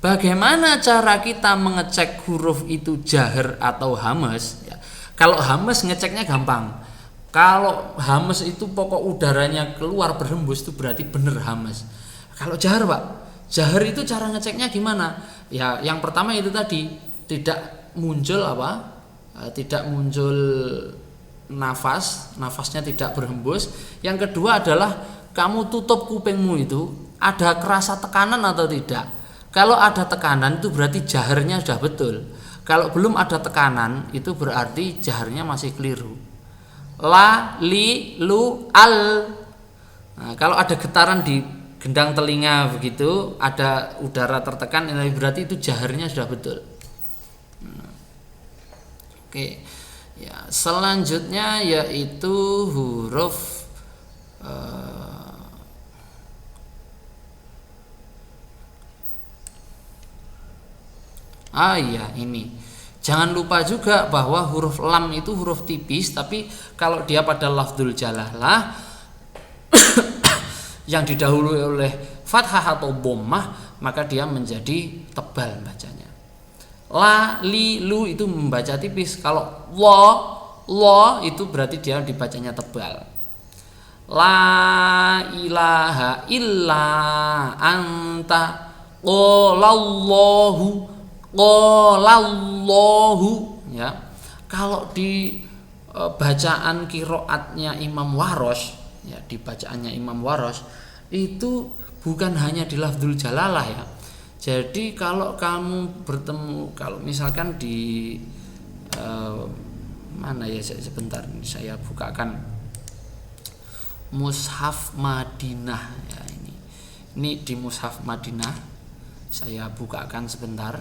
Bagaimana cara kita mengecek huruf itu jahar atau hamas ya. Kalau hamas ngeceknya gampang. Kalau hamas itu pokok udaranya keluar berhembus itu berarti benar hamas. Kalau jahar, Pak, jahar itu cara ngeceknya gimana? Ya, yang pertama itu tadi, tidak muncul tidak muncul nafasnya tidak berhembus. Yang kedua adalah kamu tutup kupingmu itu, ada kerasa tekanan atau tidak. Kalau ada tekanan itu berarti jaharnya sudah betul. Kalau belum ada tekanan itu berarti jaharnya masih keliru. La, li, lu, al. Nah, kalau ada getaran di gendang telinga begitu, ada udara tertekan, berarti itu jaharnya sudah betul. Oke. Ya, selanjutnya yaitu huruf iya ini. Jangan lupa juga bahwa huruf lam itu huruf tipis, tapi kalau dia pada lafdzul jalalah yang didahului oleh fathah atau dhammah, maka dia menjadi tebal bacanya. La, li, lu itu membaca tipis. Kalau lo itu berarti dia dibacanya tebal. La ilaha illa anta qalallahu ya. Kalau di bacaan qiraatnya Imam Warosh ya, di bacaannya Imam Warosh itu bukan hanya di lafdzul jalalah ya. Jadi kalau kamu bertemu, kalau misalkan di mana ya, sebentar saya bukakan Mushaf Madinah ya, ini di Mushaf Madinah saya bukakan sebentar.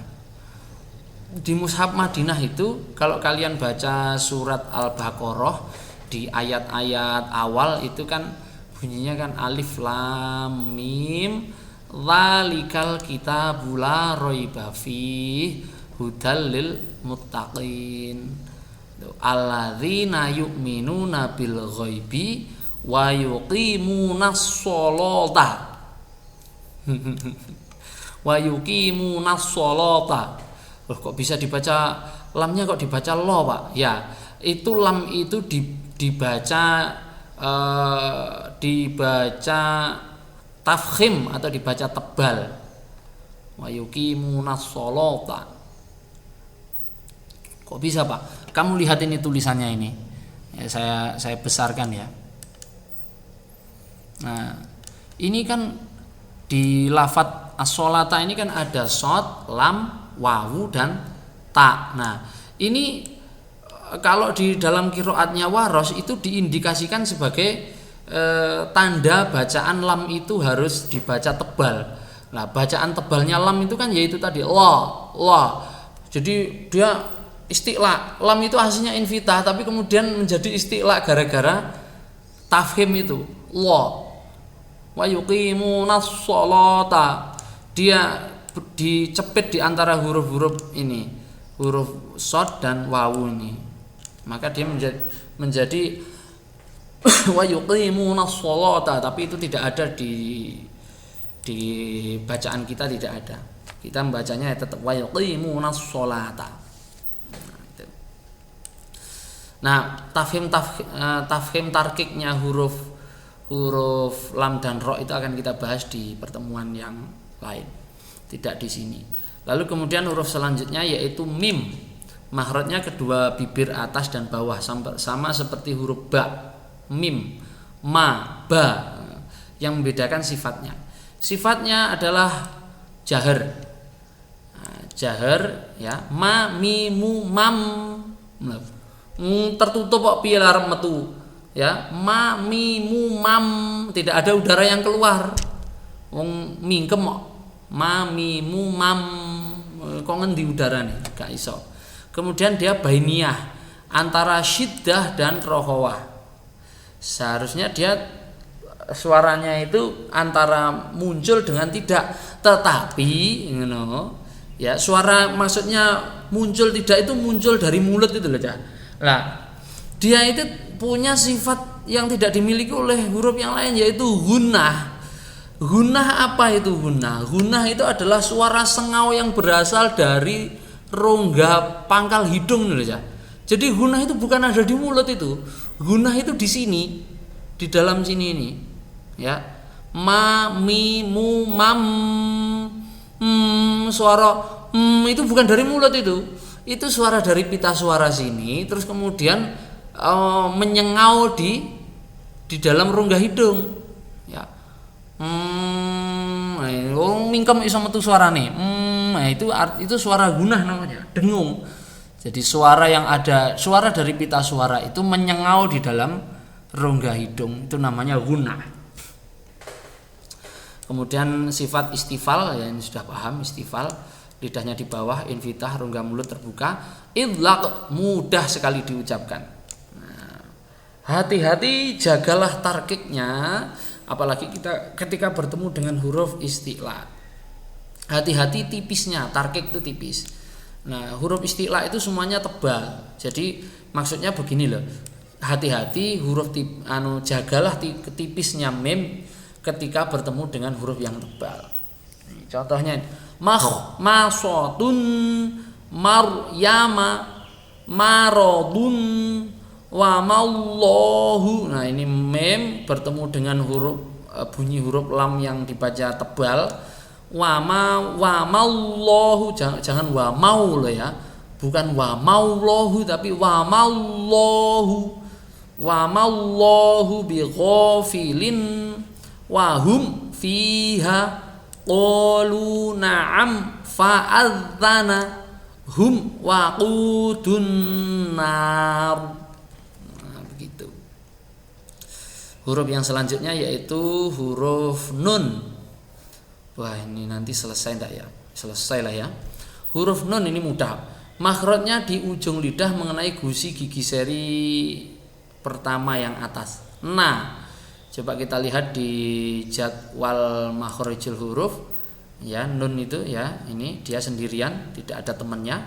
Di Mushaf Madinah itu kalau kalian baca surat Al-Baqarah di ayat-ayat awal itu kan bunyinya kan alif lam mim dzalikal kitabu la raiba fihi hudal lil muttaqin alladzina yu'minuna bil ghaibi wa yuqimunas sholata. Wa yuqimunas sholata. Loh, kok bisa dibaca lamnya kok dibaca lo, Pak? Ya, itu lam itu dibaca tafkhim atau dibaca tebal. Wa yuqimunas sholata. Kok bisa, Pak? Kamu lihat ini tulisannya ini. Ya, saya besarkan ya. Nah, ini kan di lafadz as-sholata ini kan ada shad, lam, wawu dan ta. Nah, ini kalau di dalam qiraatnya Warosh itu diindikasikan sebagai tanda bacaan lam itu harus dibaca tebal. Nah, bacaan tebalnya lam itu kan yaitu tadi la. Jadi dia isti'la. Lam itu aslinya infitah tapi kemudian menjadi isti'la gara-gara tafhim itu. La. Wa yuqimunas sholata. Dia dicepit di antara huruf-huruf ini, huruf shad dan wawu ini. Maka dia menjadi wa yuqimunas sholata, tapi itu tidak ada di bacaan kita, tidak ada. Kita membacanya tetap wa yuqimunas sholata. Nah, tafhim tarkiknya huruf lam dan ro itu akan kita bahas di pertemuan yang lain, tidak di sini. Lalu kemudian huruf selanjutnya yaitu mim. Makhrajnya kedua bibir atas dan bawah sama seperti huruf ba, mim, ma, ba. Yang membedakan sifatnya. Sifatnya adalah jahar. Nah, jahar ya, ma, mi, mu, mam. Tertutup kok piye arep metu. Ya, ma, mi, mu, mam, tidak ada udara yang keluar. Wong mingkem kok. Ma, mi, mu, mam, kok ngendi udarane? Gak iso. Kemudian dia bainiyah antara syiddah dan rokhawah. Seharusnya dia suaranya itu antara muncul dengan tidak, tetapi ya, suara maksudnya muncul tidak itu muncul dari mulut itu loh, Cak. Nah, dia itu punya sifat yang tidak dimiliki oleh huruf yang lain, yaitu gunnah. Gunnah apa itu gunnah? Gunnah itu adalah suara sengau yang berasal dari rongga pangkal hidung nih, ya. Jadi gunnah itu bukan ada di mulut itu. Gunnah itu di sini, di dalam sini ini. Ya. Ma, mi, mu, mam. Suara itu bukan dari mulut itu. Itu suara dari pita suara sini, terus kemudian menyengau di dalam rongga hidung, ya. Mingkem iso metu suarane. Nah, itu suara gunah namanya, dengung. Jadi suara dari pita suara itu menyengau di dalam rongga hidung, itu namanya gunah. Kemudian sifat istifal, ya, yang sudah paham istifal, lidahnya di bawah, infitah, rongga mulut terbuka, idlaq, mudah sekali diucapkan. Hati-hati, jagalah tarkiknya, apalagi kita ketika bertemu dengan huruf isti'la. Hati-hati tipisnya, tarkik itu tipis. Nah, huruf isti'la itu semuanya tebal. Jadi maksudnya begini loh. Hati-hati jagalah tipisnya mim ketika bertemu dengan huruf yang tebal. Contohnya masotun, maryama, marodun, wa mallahu. Nah, ini mem bertemu dengan bunyi huruf lam yang dibaca tebal. Wa mallahu, jangan wa mau loh ya. Bukan wa maullahu tapi wa mallahu. Wa mallahu bi ghafilin wa hum fiha qalu na'am fa'adzana hum waqudun nar. Huruf yang selanjutnya yaitu huruf nun. Wah, ini nanti selesai enggak ya? Selesai lah ya. Huruf nun ini mudah. Makhrajnya di ujung lidah mengenai gusi gigi seri pertama yang atas. Nah, coba kita lihat di jadwal makhrijul huruf. Ya, nun itu ya, ini dia sendirian, tidak ada temannya.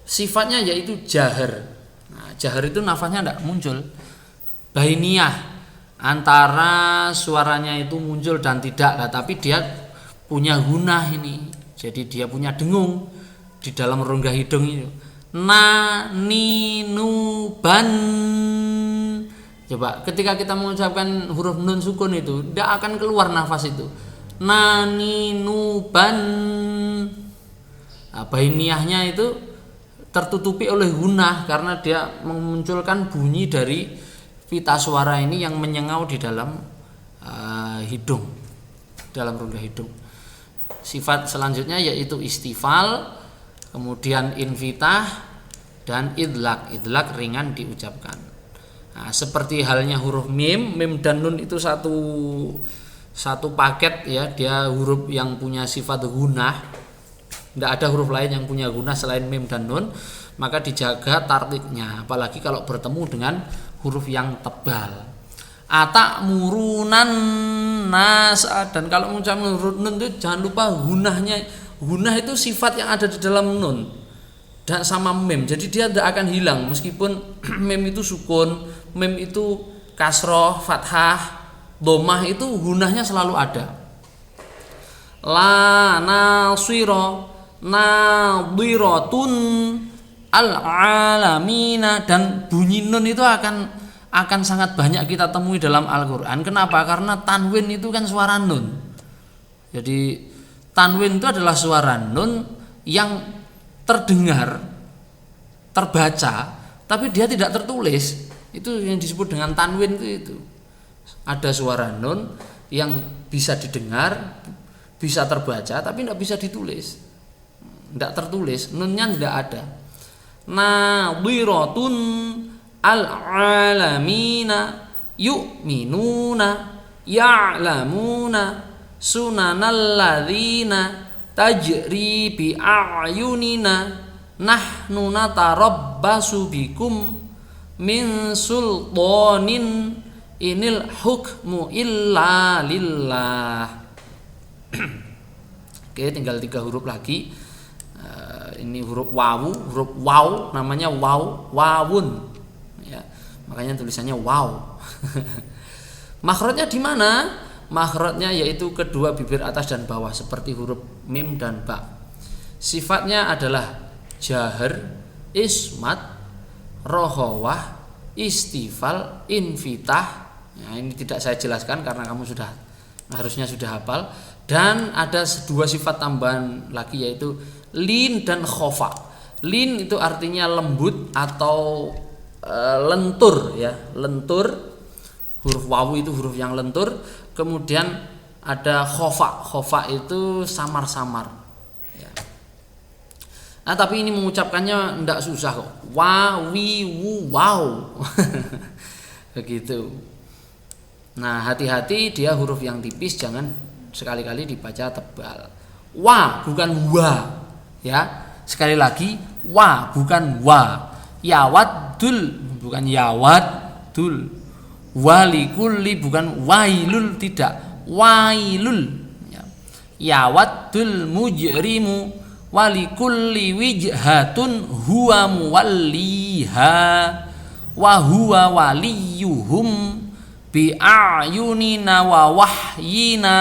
Sifatnya yaitu jahar. Nah, jahar itu nafasnya tidak muncul. Bainiyah, antara suaranya itu muncul dan tidak, tapi dia punya gunah ini. Jadi dia punya dengung di dalam rongga hidung itu. Na ni nu ban. Coba ketika kita mengucapkan huruf nun sukun itu tidak akan keluar nafas itu. Na ni nu ban. Nah, bainiyahnya itu tertutupi oleh gunah karena dia memunculkan bunyi dari pita suara ini yang menyengau di dalam hidung, dalam rongga hidung. Sifat selanjutnya yaitu istifal, kemudian invitah dan idlak. Idlak ringan diucapkan. Nah, seperti halnya huruf mim dan nun itu satu paket ya, dia huruf yang punya sifat gunah. Tidak ada huruf lain yang punya guna selain mim dan nun, maka dijaga tartiknya, apalagi kalau bertemu dengan huruf yang tebal. Atak murunan nas, dan kalau mengucapkan huruf nun itu jangan lupa gunahnya. Gunah itu sifat yang ada di dalam nun dan sama mim, jadi dia tidak akan hilang meskipun mim itu sukun, mim itu kasroh, fathah, domah, itu gunahnya selalu ada. La nasiro nadhiratun al-alamina, dan bunyi nun itu akan sangat banyak kita temui dalam Al-Qur'an. Kenapa? Karena tanwin itu kan suara nun. Jadi tanwin itu adalah suara nun yang terdengar, terbaca, tapi dia tidak tertulis. Itu yang disebut dengan tanwin itu. Ada suara nun yang bisa didengar, bisa terbaca, tapi tidak bisa ditulis. Tidak tertulis, nunnya tidak ada. Nadhiratun al-alamina yu'minuna ya'lamuna sunanal ladzina tajri bi a'yunina nahnu natarabbasu bikum min sultanin inil hukmu illa lillah. Oke, tinggal 3 huruf lagi. Ini huruf waw namanya wawun ya, makanya tulisannya waw. Makhrajnya di mana? Makhrajnya yaitu kedua bibir atas dan bawah seperti huruf mim dan ba. Sifatnya adalah jahar, ismat, rohowah, istifal, invitah. Nah, ini tidak saya jelaskan karena kamu harusnya sudah hafal. Dan ada 2 sifat tambahan lagi yaitu lin dan khofa. Lin itu artinya lembut atau lentur ya, lentur. Huruf wawu itu huruf yang lentur. Kemudian ada khofa. Khofa itu samar-samar ya. Nah, tapi ini mengucapkannya tidak susah kok. Wa wi wu wow. Begitu. Nah, hati-hati, dia huruf yang tipis, jangan sekali-kali dibaca tebal. Wa bukan wa ya. Sekali lagi, wa bukan wa. Yawaddul bukan yawaddul. Walikulli bukan wailul, tidak. Wailul ya. Yawaddul mujrimu walikulli wijhatun huwa muwalliha wa huwa waliyuhum bi a'yunina wa wahyina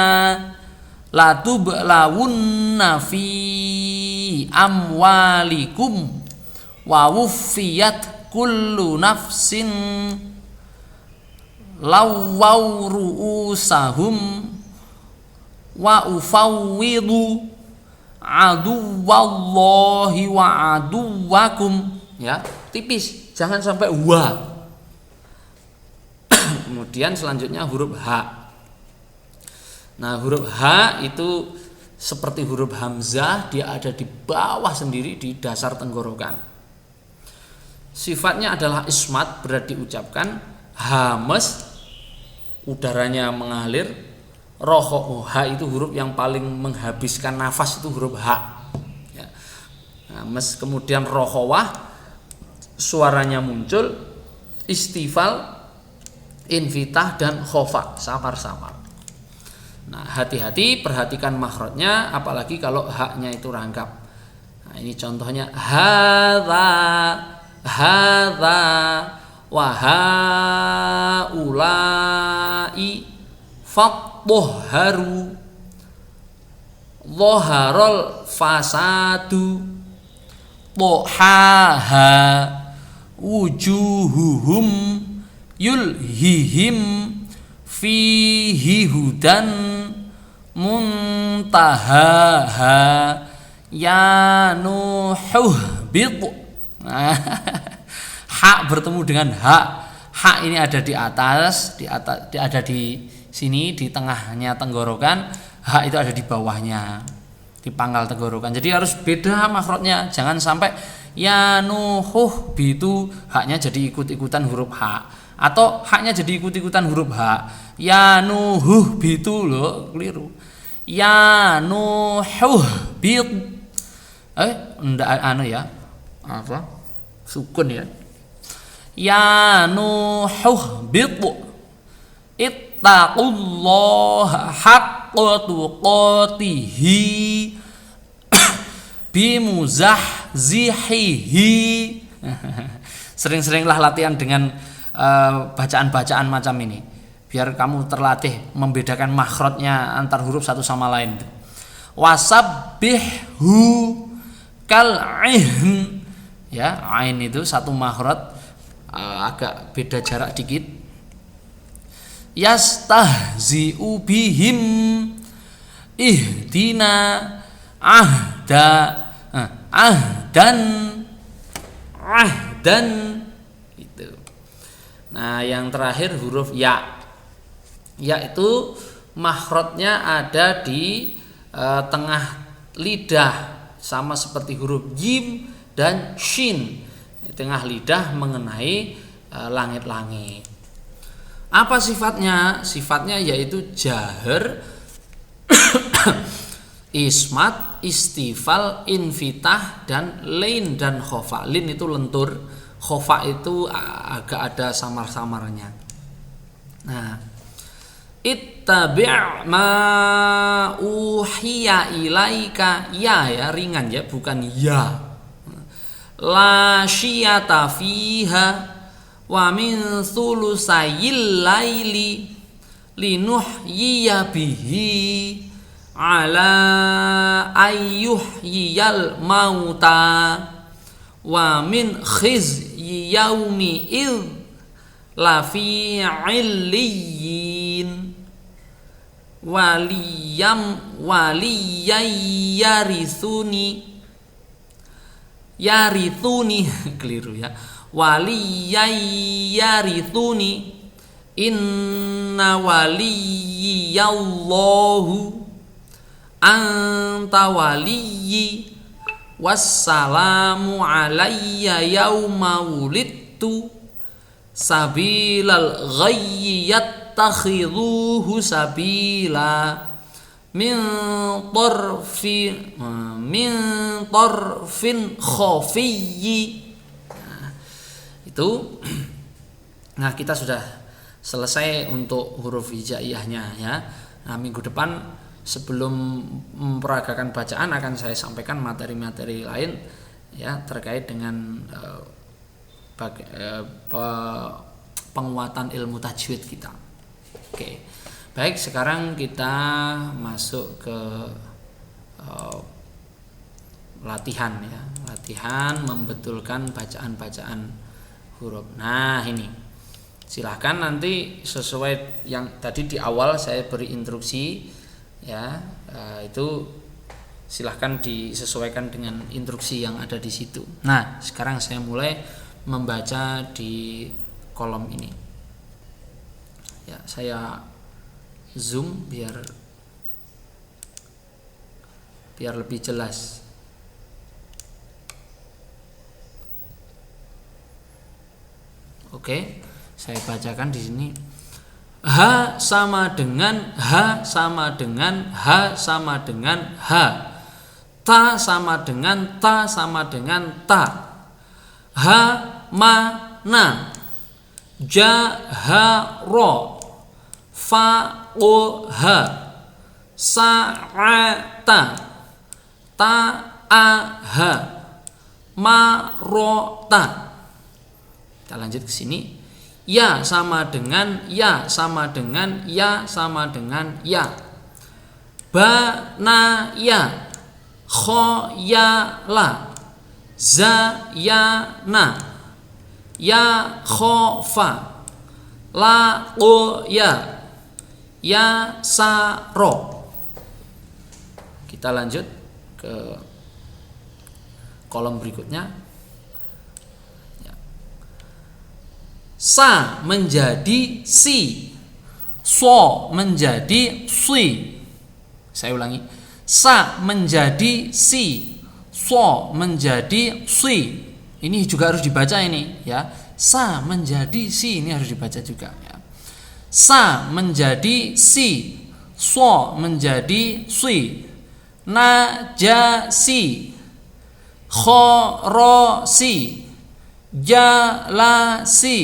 latublawunna fi amwalikum wa wuffiyat kullu nafsin lawaw ru'usahum wa ufawwidu aduwallahi wa aduwakum ya, tipis, jangan sampai wa. Kemudian selanjutnya huruf H. Nah, huruf H itu seperti huruf hamzah, dia ada di bawah sendiri di dasar tenggorokan. Sifatnya adalah ismat, berat diucapkan, hamas, udaranya mengalir, roho. H itu huruf yang paling menghabiskan nafas, itu huruf H ya. Hamas, kemudian rohowah, suaranya muncul, istifal, invitah dan khofa, samar-samar. Nah, hati-hati, perhatikan makhrajnya, apalagi kalau haknya itu rangkap. Nah, ini contohnya hadza hadza wa haulai fatahharu dhaharul fasadu tohaha wujuhuhum yulhihim fihi hudan muntahaha ya nuhuh bid. Hak bertemu dengan hak. Hak ini ada di atas, ada di sini di tengahnya tenggorokan. Hak itu ada di bawahnya, di pangkal tenggorokan. Jadi harus beda makhrajnya. Jangan sampai ya nuhuh bitu haknya jadi ikut-ikutan huruf hak, atau haknya jadi ikut-ikutan huruf hak. Ya nuhuh bitu loh, keliru. Ya nuhuh bit. Enggak ya. Apa? Sukun ya. Ya nuhuh bit. Ittaqullaha haqqa tuqatihi bimuzahzihihi. Sering-seringlah latihan dengan bacaan-bacaan macam ini, biar kamu terlatih membedakan makhrajnya antar huruf satu sama lain. Wasabbihhu kal'in, ya, ain itu satu makhraj, agak beda jarak dikit. Yastahzi'u bihim ihdina ahdan itu. Nah, yang terakhir huruf ya. Ya itu makhrajnya ada di tengah lidah, sama seperti huruf jim dan shin. Di tengah lidah mengenai langit-langit. Apa sifatnya? Sifatnya yaitu jahar, ismat, istifal, infitah, dan lain dan khofa. Lin itu lentur, khofa itu agak ada samar-samarnya. Nah, ittabi' ma uhiya ilaika, ya ringan ya, bukan ya. La syiyata fiha wa min sulusayil laili linuhyiya bihi ala ayyuhyiyal mauta wa min khizyi yaumi idh lafi illiyin yarithuni keliru ya, yarithuni inna waliyallahu anta waliyyi wassalamu alayya yauma wulidtu sabilal ghayyi yattakhidhuhu sabila min tarfin khafiyyi. Itu. Nah, kita sudah selesai untuk huruf hijaiyahnya ya. Nah, minggu depan sebelum memperagakan bacaan akan saya sampaikan materi-materi lain ya terkait dengan penguatan ilmu tajwid kita. Oke. Baik, sekarang kita masuk ke latihan ya. Latihan membetulkan bacaan-bacaan huruf. Nah, ini. Silahkan nanti sesuai yang tadi di awal saya beri instruksi ya, itu silahkan disesuaikan dengan instruksi yang ada di situ. Nah, sekarang saya mulai membaca di kolom ini. Ya, saya zoom biar lebih jelas. Oke, saya bacakan di sini. H sama dengan H sama dengan H sama dengan H. Ta sama dengan ta sama dengan ta. H mana. Ja ha ro. Fa o ha. Sa a ta. Ta a ha. Ma ro ta. Kita lanjut ke sini. Ya sama dengan ya sama dengan ya sama dengan ya. Ba na ya. Kho ya la. Za ya na. Ya kho fa. La o ya. Ya sa ro. Kita lanjut ke kolom berikutnya. Sa menjadi si, so menjadi si. Saya ulangi. Sa menjadi si, so menjadi si. Ini juga harus dibaca ini ya. Sa menjadi si, ini harus dibaca juga ya. Sa menjadi si, so menjadi si. Najasi, khorosi, jalasi,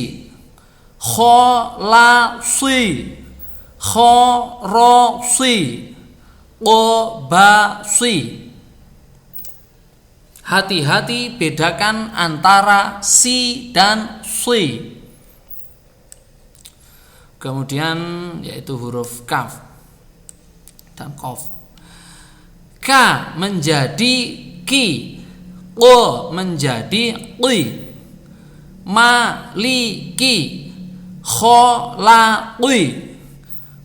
kholasi, khorosi, qobasi. Hati-hati bedakan antara si dan si. Kemudian yaitu huruf kaf dan qaf. Ka menjadi ki, qo menjadi qi. Maliki, kholaqi,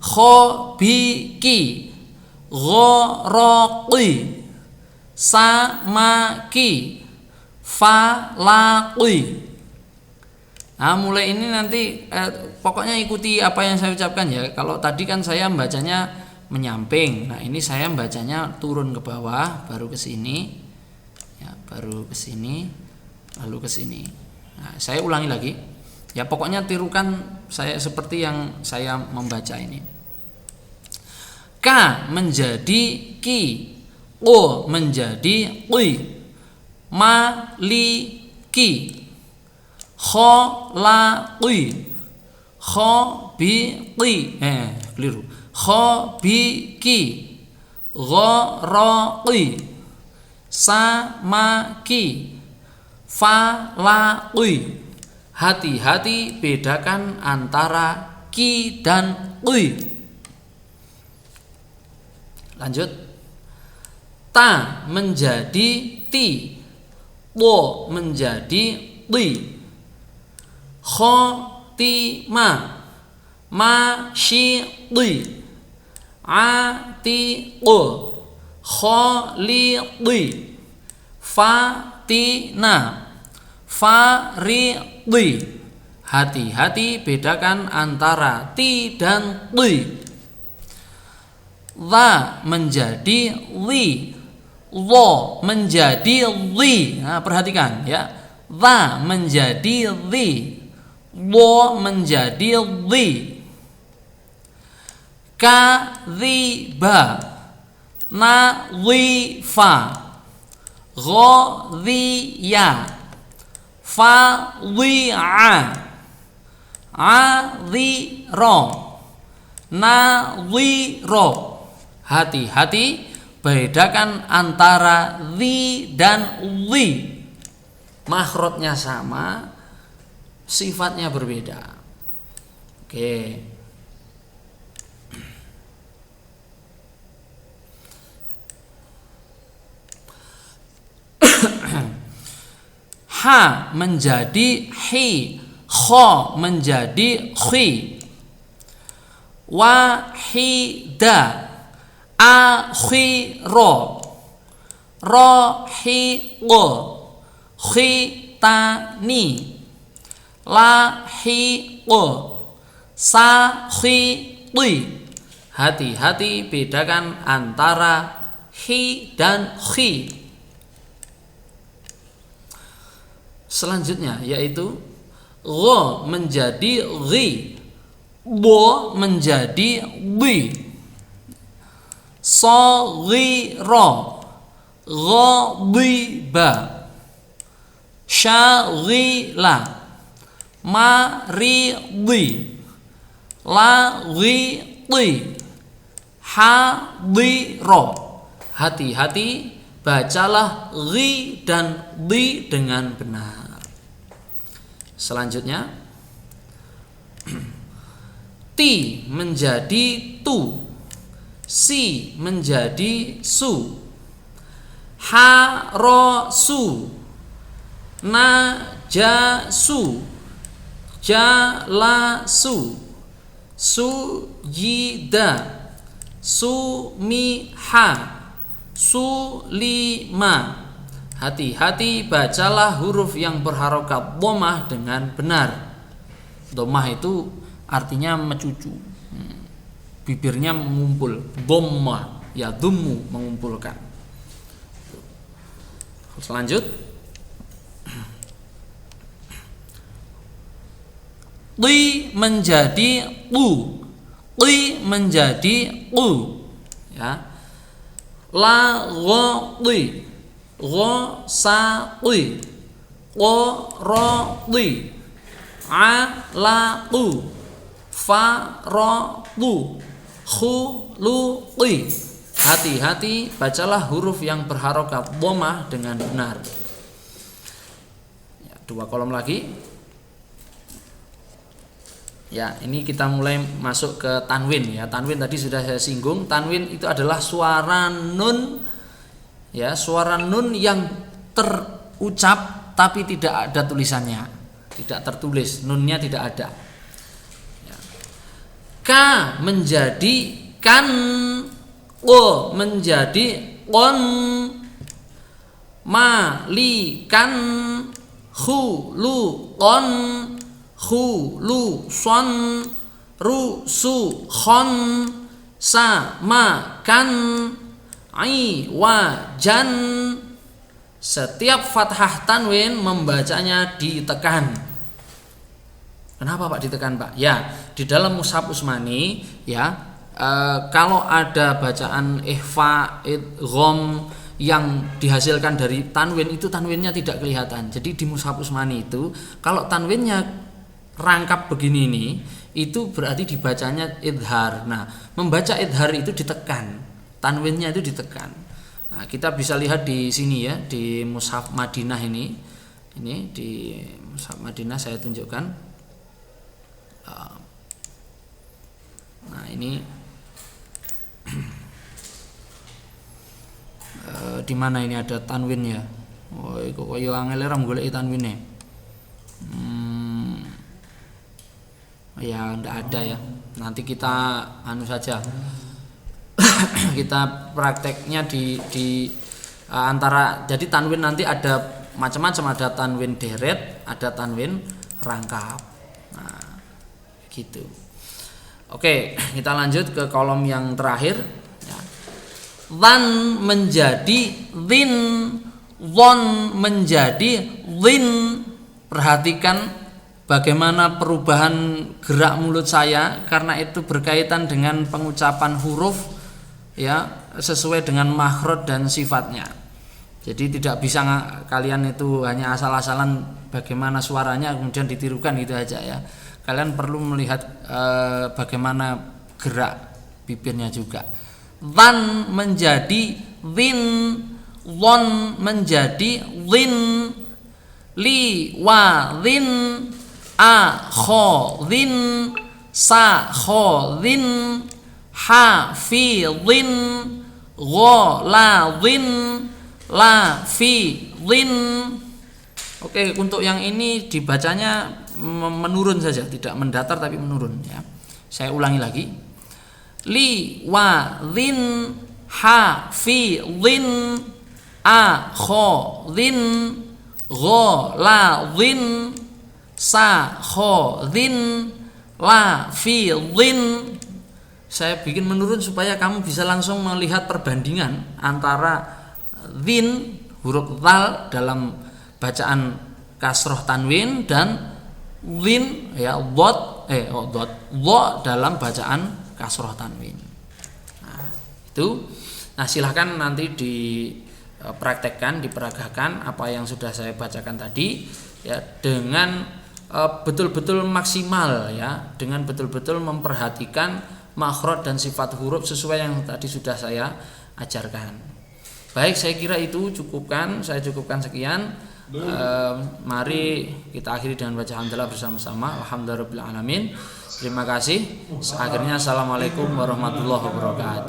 khobiki, ghoraqi, samaki, falaqi. Nah, mulai ini nanti pokoknya ikuti apa yang saya ucapkan ya. Kalau tadi kan saya membacanya menyamping. Nah, ini saya membacanya turun ke bawah, baru ke sini. Ya, baru ke sini, lalu ke sini. Nah, saya ulangi lagi. Ya, pokoknya tirukan saya seperti yang saya membaca ini. Ka menjadi ki, qo menjadi qi. Maliki, kholaqi, khobiqi. Keliru. Khobiki, ghoraqi, samaki, falaqi. Hati-hati bedakan antara ki dan qi. Lanjut. Ta menjadi ti, wo menjadi ti. Khotima, masyiti, atiqu, kholiqi, fatina, fariqi. Hati-hati bedakan antara ti dan ti. Dha menjadi li, lo menjadi li. Nah, perhatikan ya. Dha menjadi li, lo menjadi li. Kadhiba, nadhifa, ghadhiya, fadhi'a, adhira, nadhira. Hati-hati bedakan antara dhi dan li. Makhrajnya sama, sifatnya berbeda. Oke. Ha menjadi hi, kho menjadi khi. Wahida, akhiro, rohiqo, khitani, lahiqo, sakhiti. Hati-hati bedakan antara hi dan khi. Selanjutnya yaitu gho menjadi ghi, bo menjadi bi. Saghira, ghadiba, syaghila, maridi, laghiti, hadira. Hati-hati bacalah ghi dan di dengan benar. Selanjutnya ti menjadi tu, si menjadi su, ha ro su, na ja su, ja la su, su yi da, su mi ha, su li ma. Hati-hati bacalah huruf yang berharokat dhammah dengan benar. Dhammah itu artinya mencucu, bibirnya mengumpul. Dhammah ya dhummu, mengumpulkan. Selanjut ti menjadi tu, ti menjadi tu, ya. La gha ti, gha sa ti, qa ra ti, a la tu, fa ra tu, khu lu ti. Hati-hati bacalah huruf yang berharokat dhammah dengan benar. Ya, 2 kolom lagi. Ya, ini kita mulai masuk ke tanwin ya. Tanwin tadi sudah saya singgung. Tanwin itu adalah suara nun, ya, suara nun yang terucap tapi tidak ada tulisannya, tidak tertulis, nunnya tidak ada. Ya. Ka menjadi kan, o menjadi on, ma li kan, hu lu on, hu lu son, ru su khon, sa ma kan, ai wa jan. Setiap fathah tanwin membacanya ditekan. Kenapa Pak ditekan Pak? Ya, di dalam mushaf Utsmani ya, kalau ada bacaan ikhfa, idgham yang dihasilkan dari tanwin, itu tanwinnya tidak kelihatan. Jadi di mushaf Utsmani itu kalau tanwinnya rangkap begini ini, itu berarti dibacanya idhar. Nah, membaca idhar itu ditekan, tanwinnya itu ditekan. Nah, kita bisa lihat di sini ya, di mushaf Madinah ini di mushaf Madinah saya tunjukkan. Nah, ini di mana ini ada tanwinnya? Oh, kok yo angel ram golek tanwine. Ya enggak ada ya. Nanti kita anu saja. Kita prakteknya di antara, jadi tanwin nanti ada macam-macam, ada tanwin deret, ada tanwin rangkap. Nah, gitu. Oke, kita lanjut ke kolom yang terakhir. Dhan menjadi dhin, dhon menjadi dhin. Perhatikan bagaimana perubahan gerak mulut saya, karena itu berkaitan dengan pengucapan huruf ya, sesuai dengan makhraj dan sifatnya. Jadi tidak bisa kalian itu hanya asal-asalan bagaimana suaranya kemudian ditirukan gitu aja ya. Kalian perlu melihat bagaimana gerak bibirnya juga. Dhan menjadi dhin, dhon menjadi dhin, li wa dhin, a kho dhin, sa kho dhin, ha fi dhin, gho la dhin, la fi dhin. Oke, untuk yang ini dibacanya menurun saja, tidak mendatar tapi menurun ya. Saya ulangi lagi. Li wa dhin, ha fi dhin, a kho dhin, gho la dhin, sa kho dhin, la fi dhin. Saya bikin menurun supaya kamu bisa langsung melihat perbandingan antara dhin, huruf dzal dalam bacaan kasroh tanwin, dan dhin ya dot dalam bacaan kasroh tanwin. Nah, itu. Nah, silahkan nanti dipraktekkan, diperagakan apa yang sudah saya bacakan tadi ya, dengan betul-betul maksimal ya, dengan betul-betul memperhatikan makhraj dan sifat huruf sesuai yang tadi sudah saya ajarkan. Baik, saya kira itu cukupkan, saya cukupkan sekian. Mari kita akhiri dengan baca hamdalah bersama-sama. Alhamdulillahirabbil alamin. Terima kasih. Akhirnya assalamualaikum warahmatullahi wabarakatuh.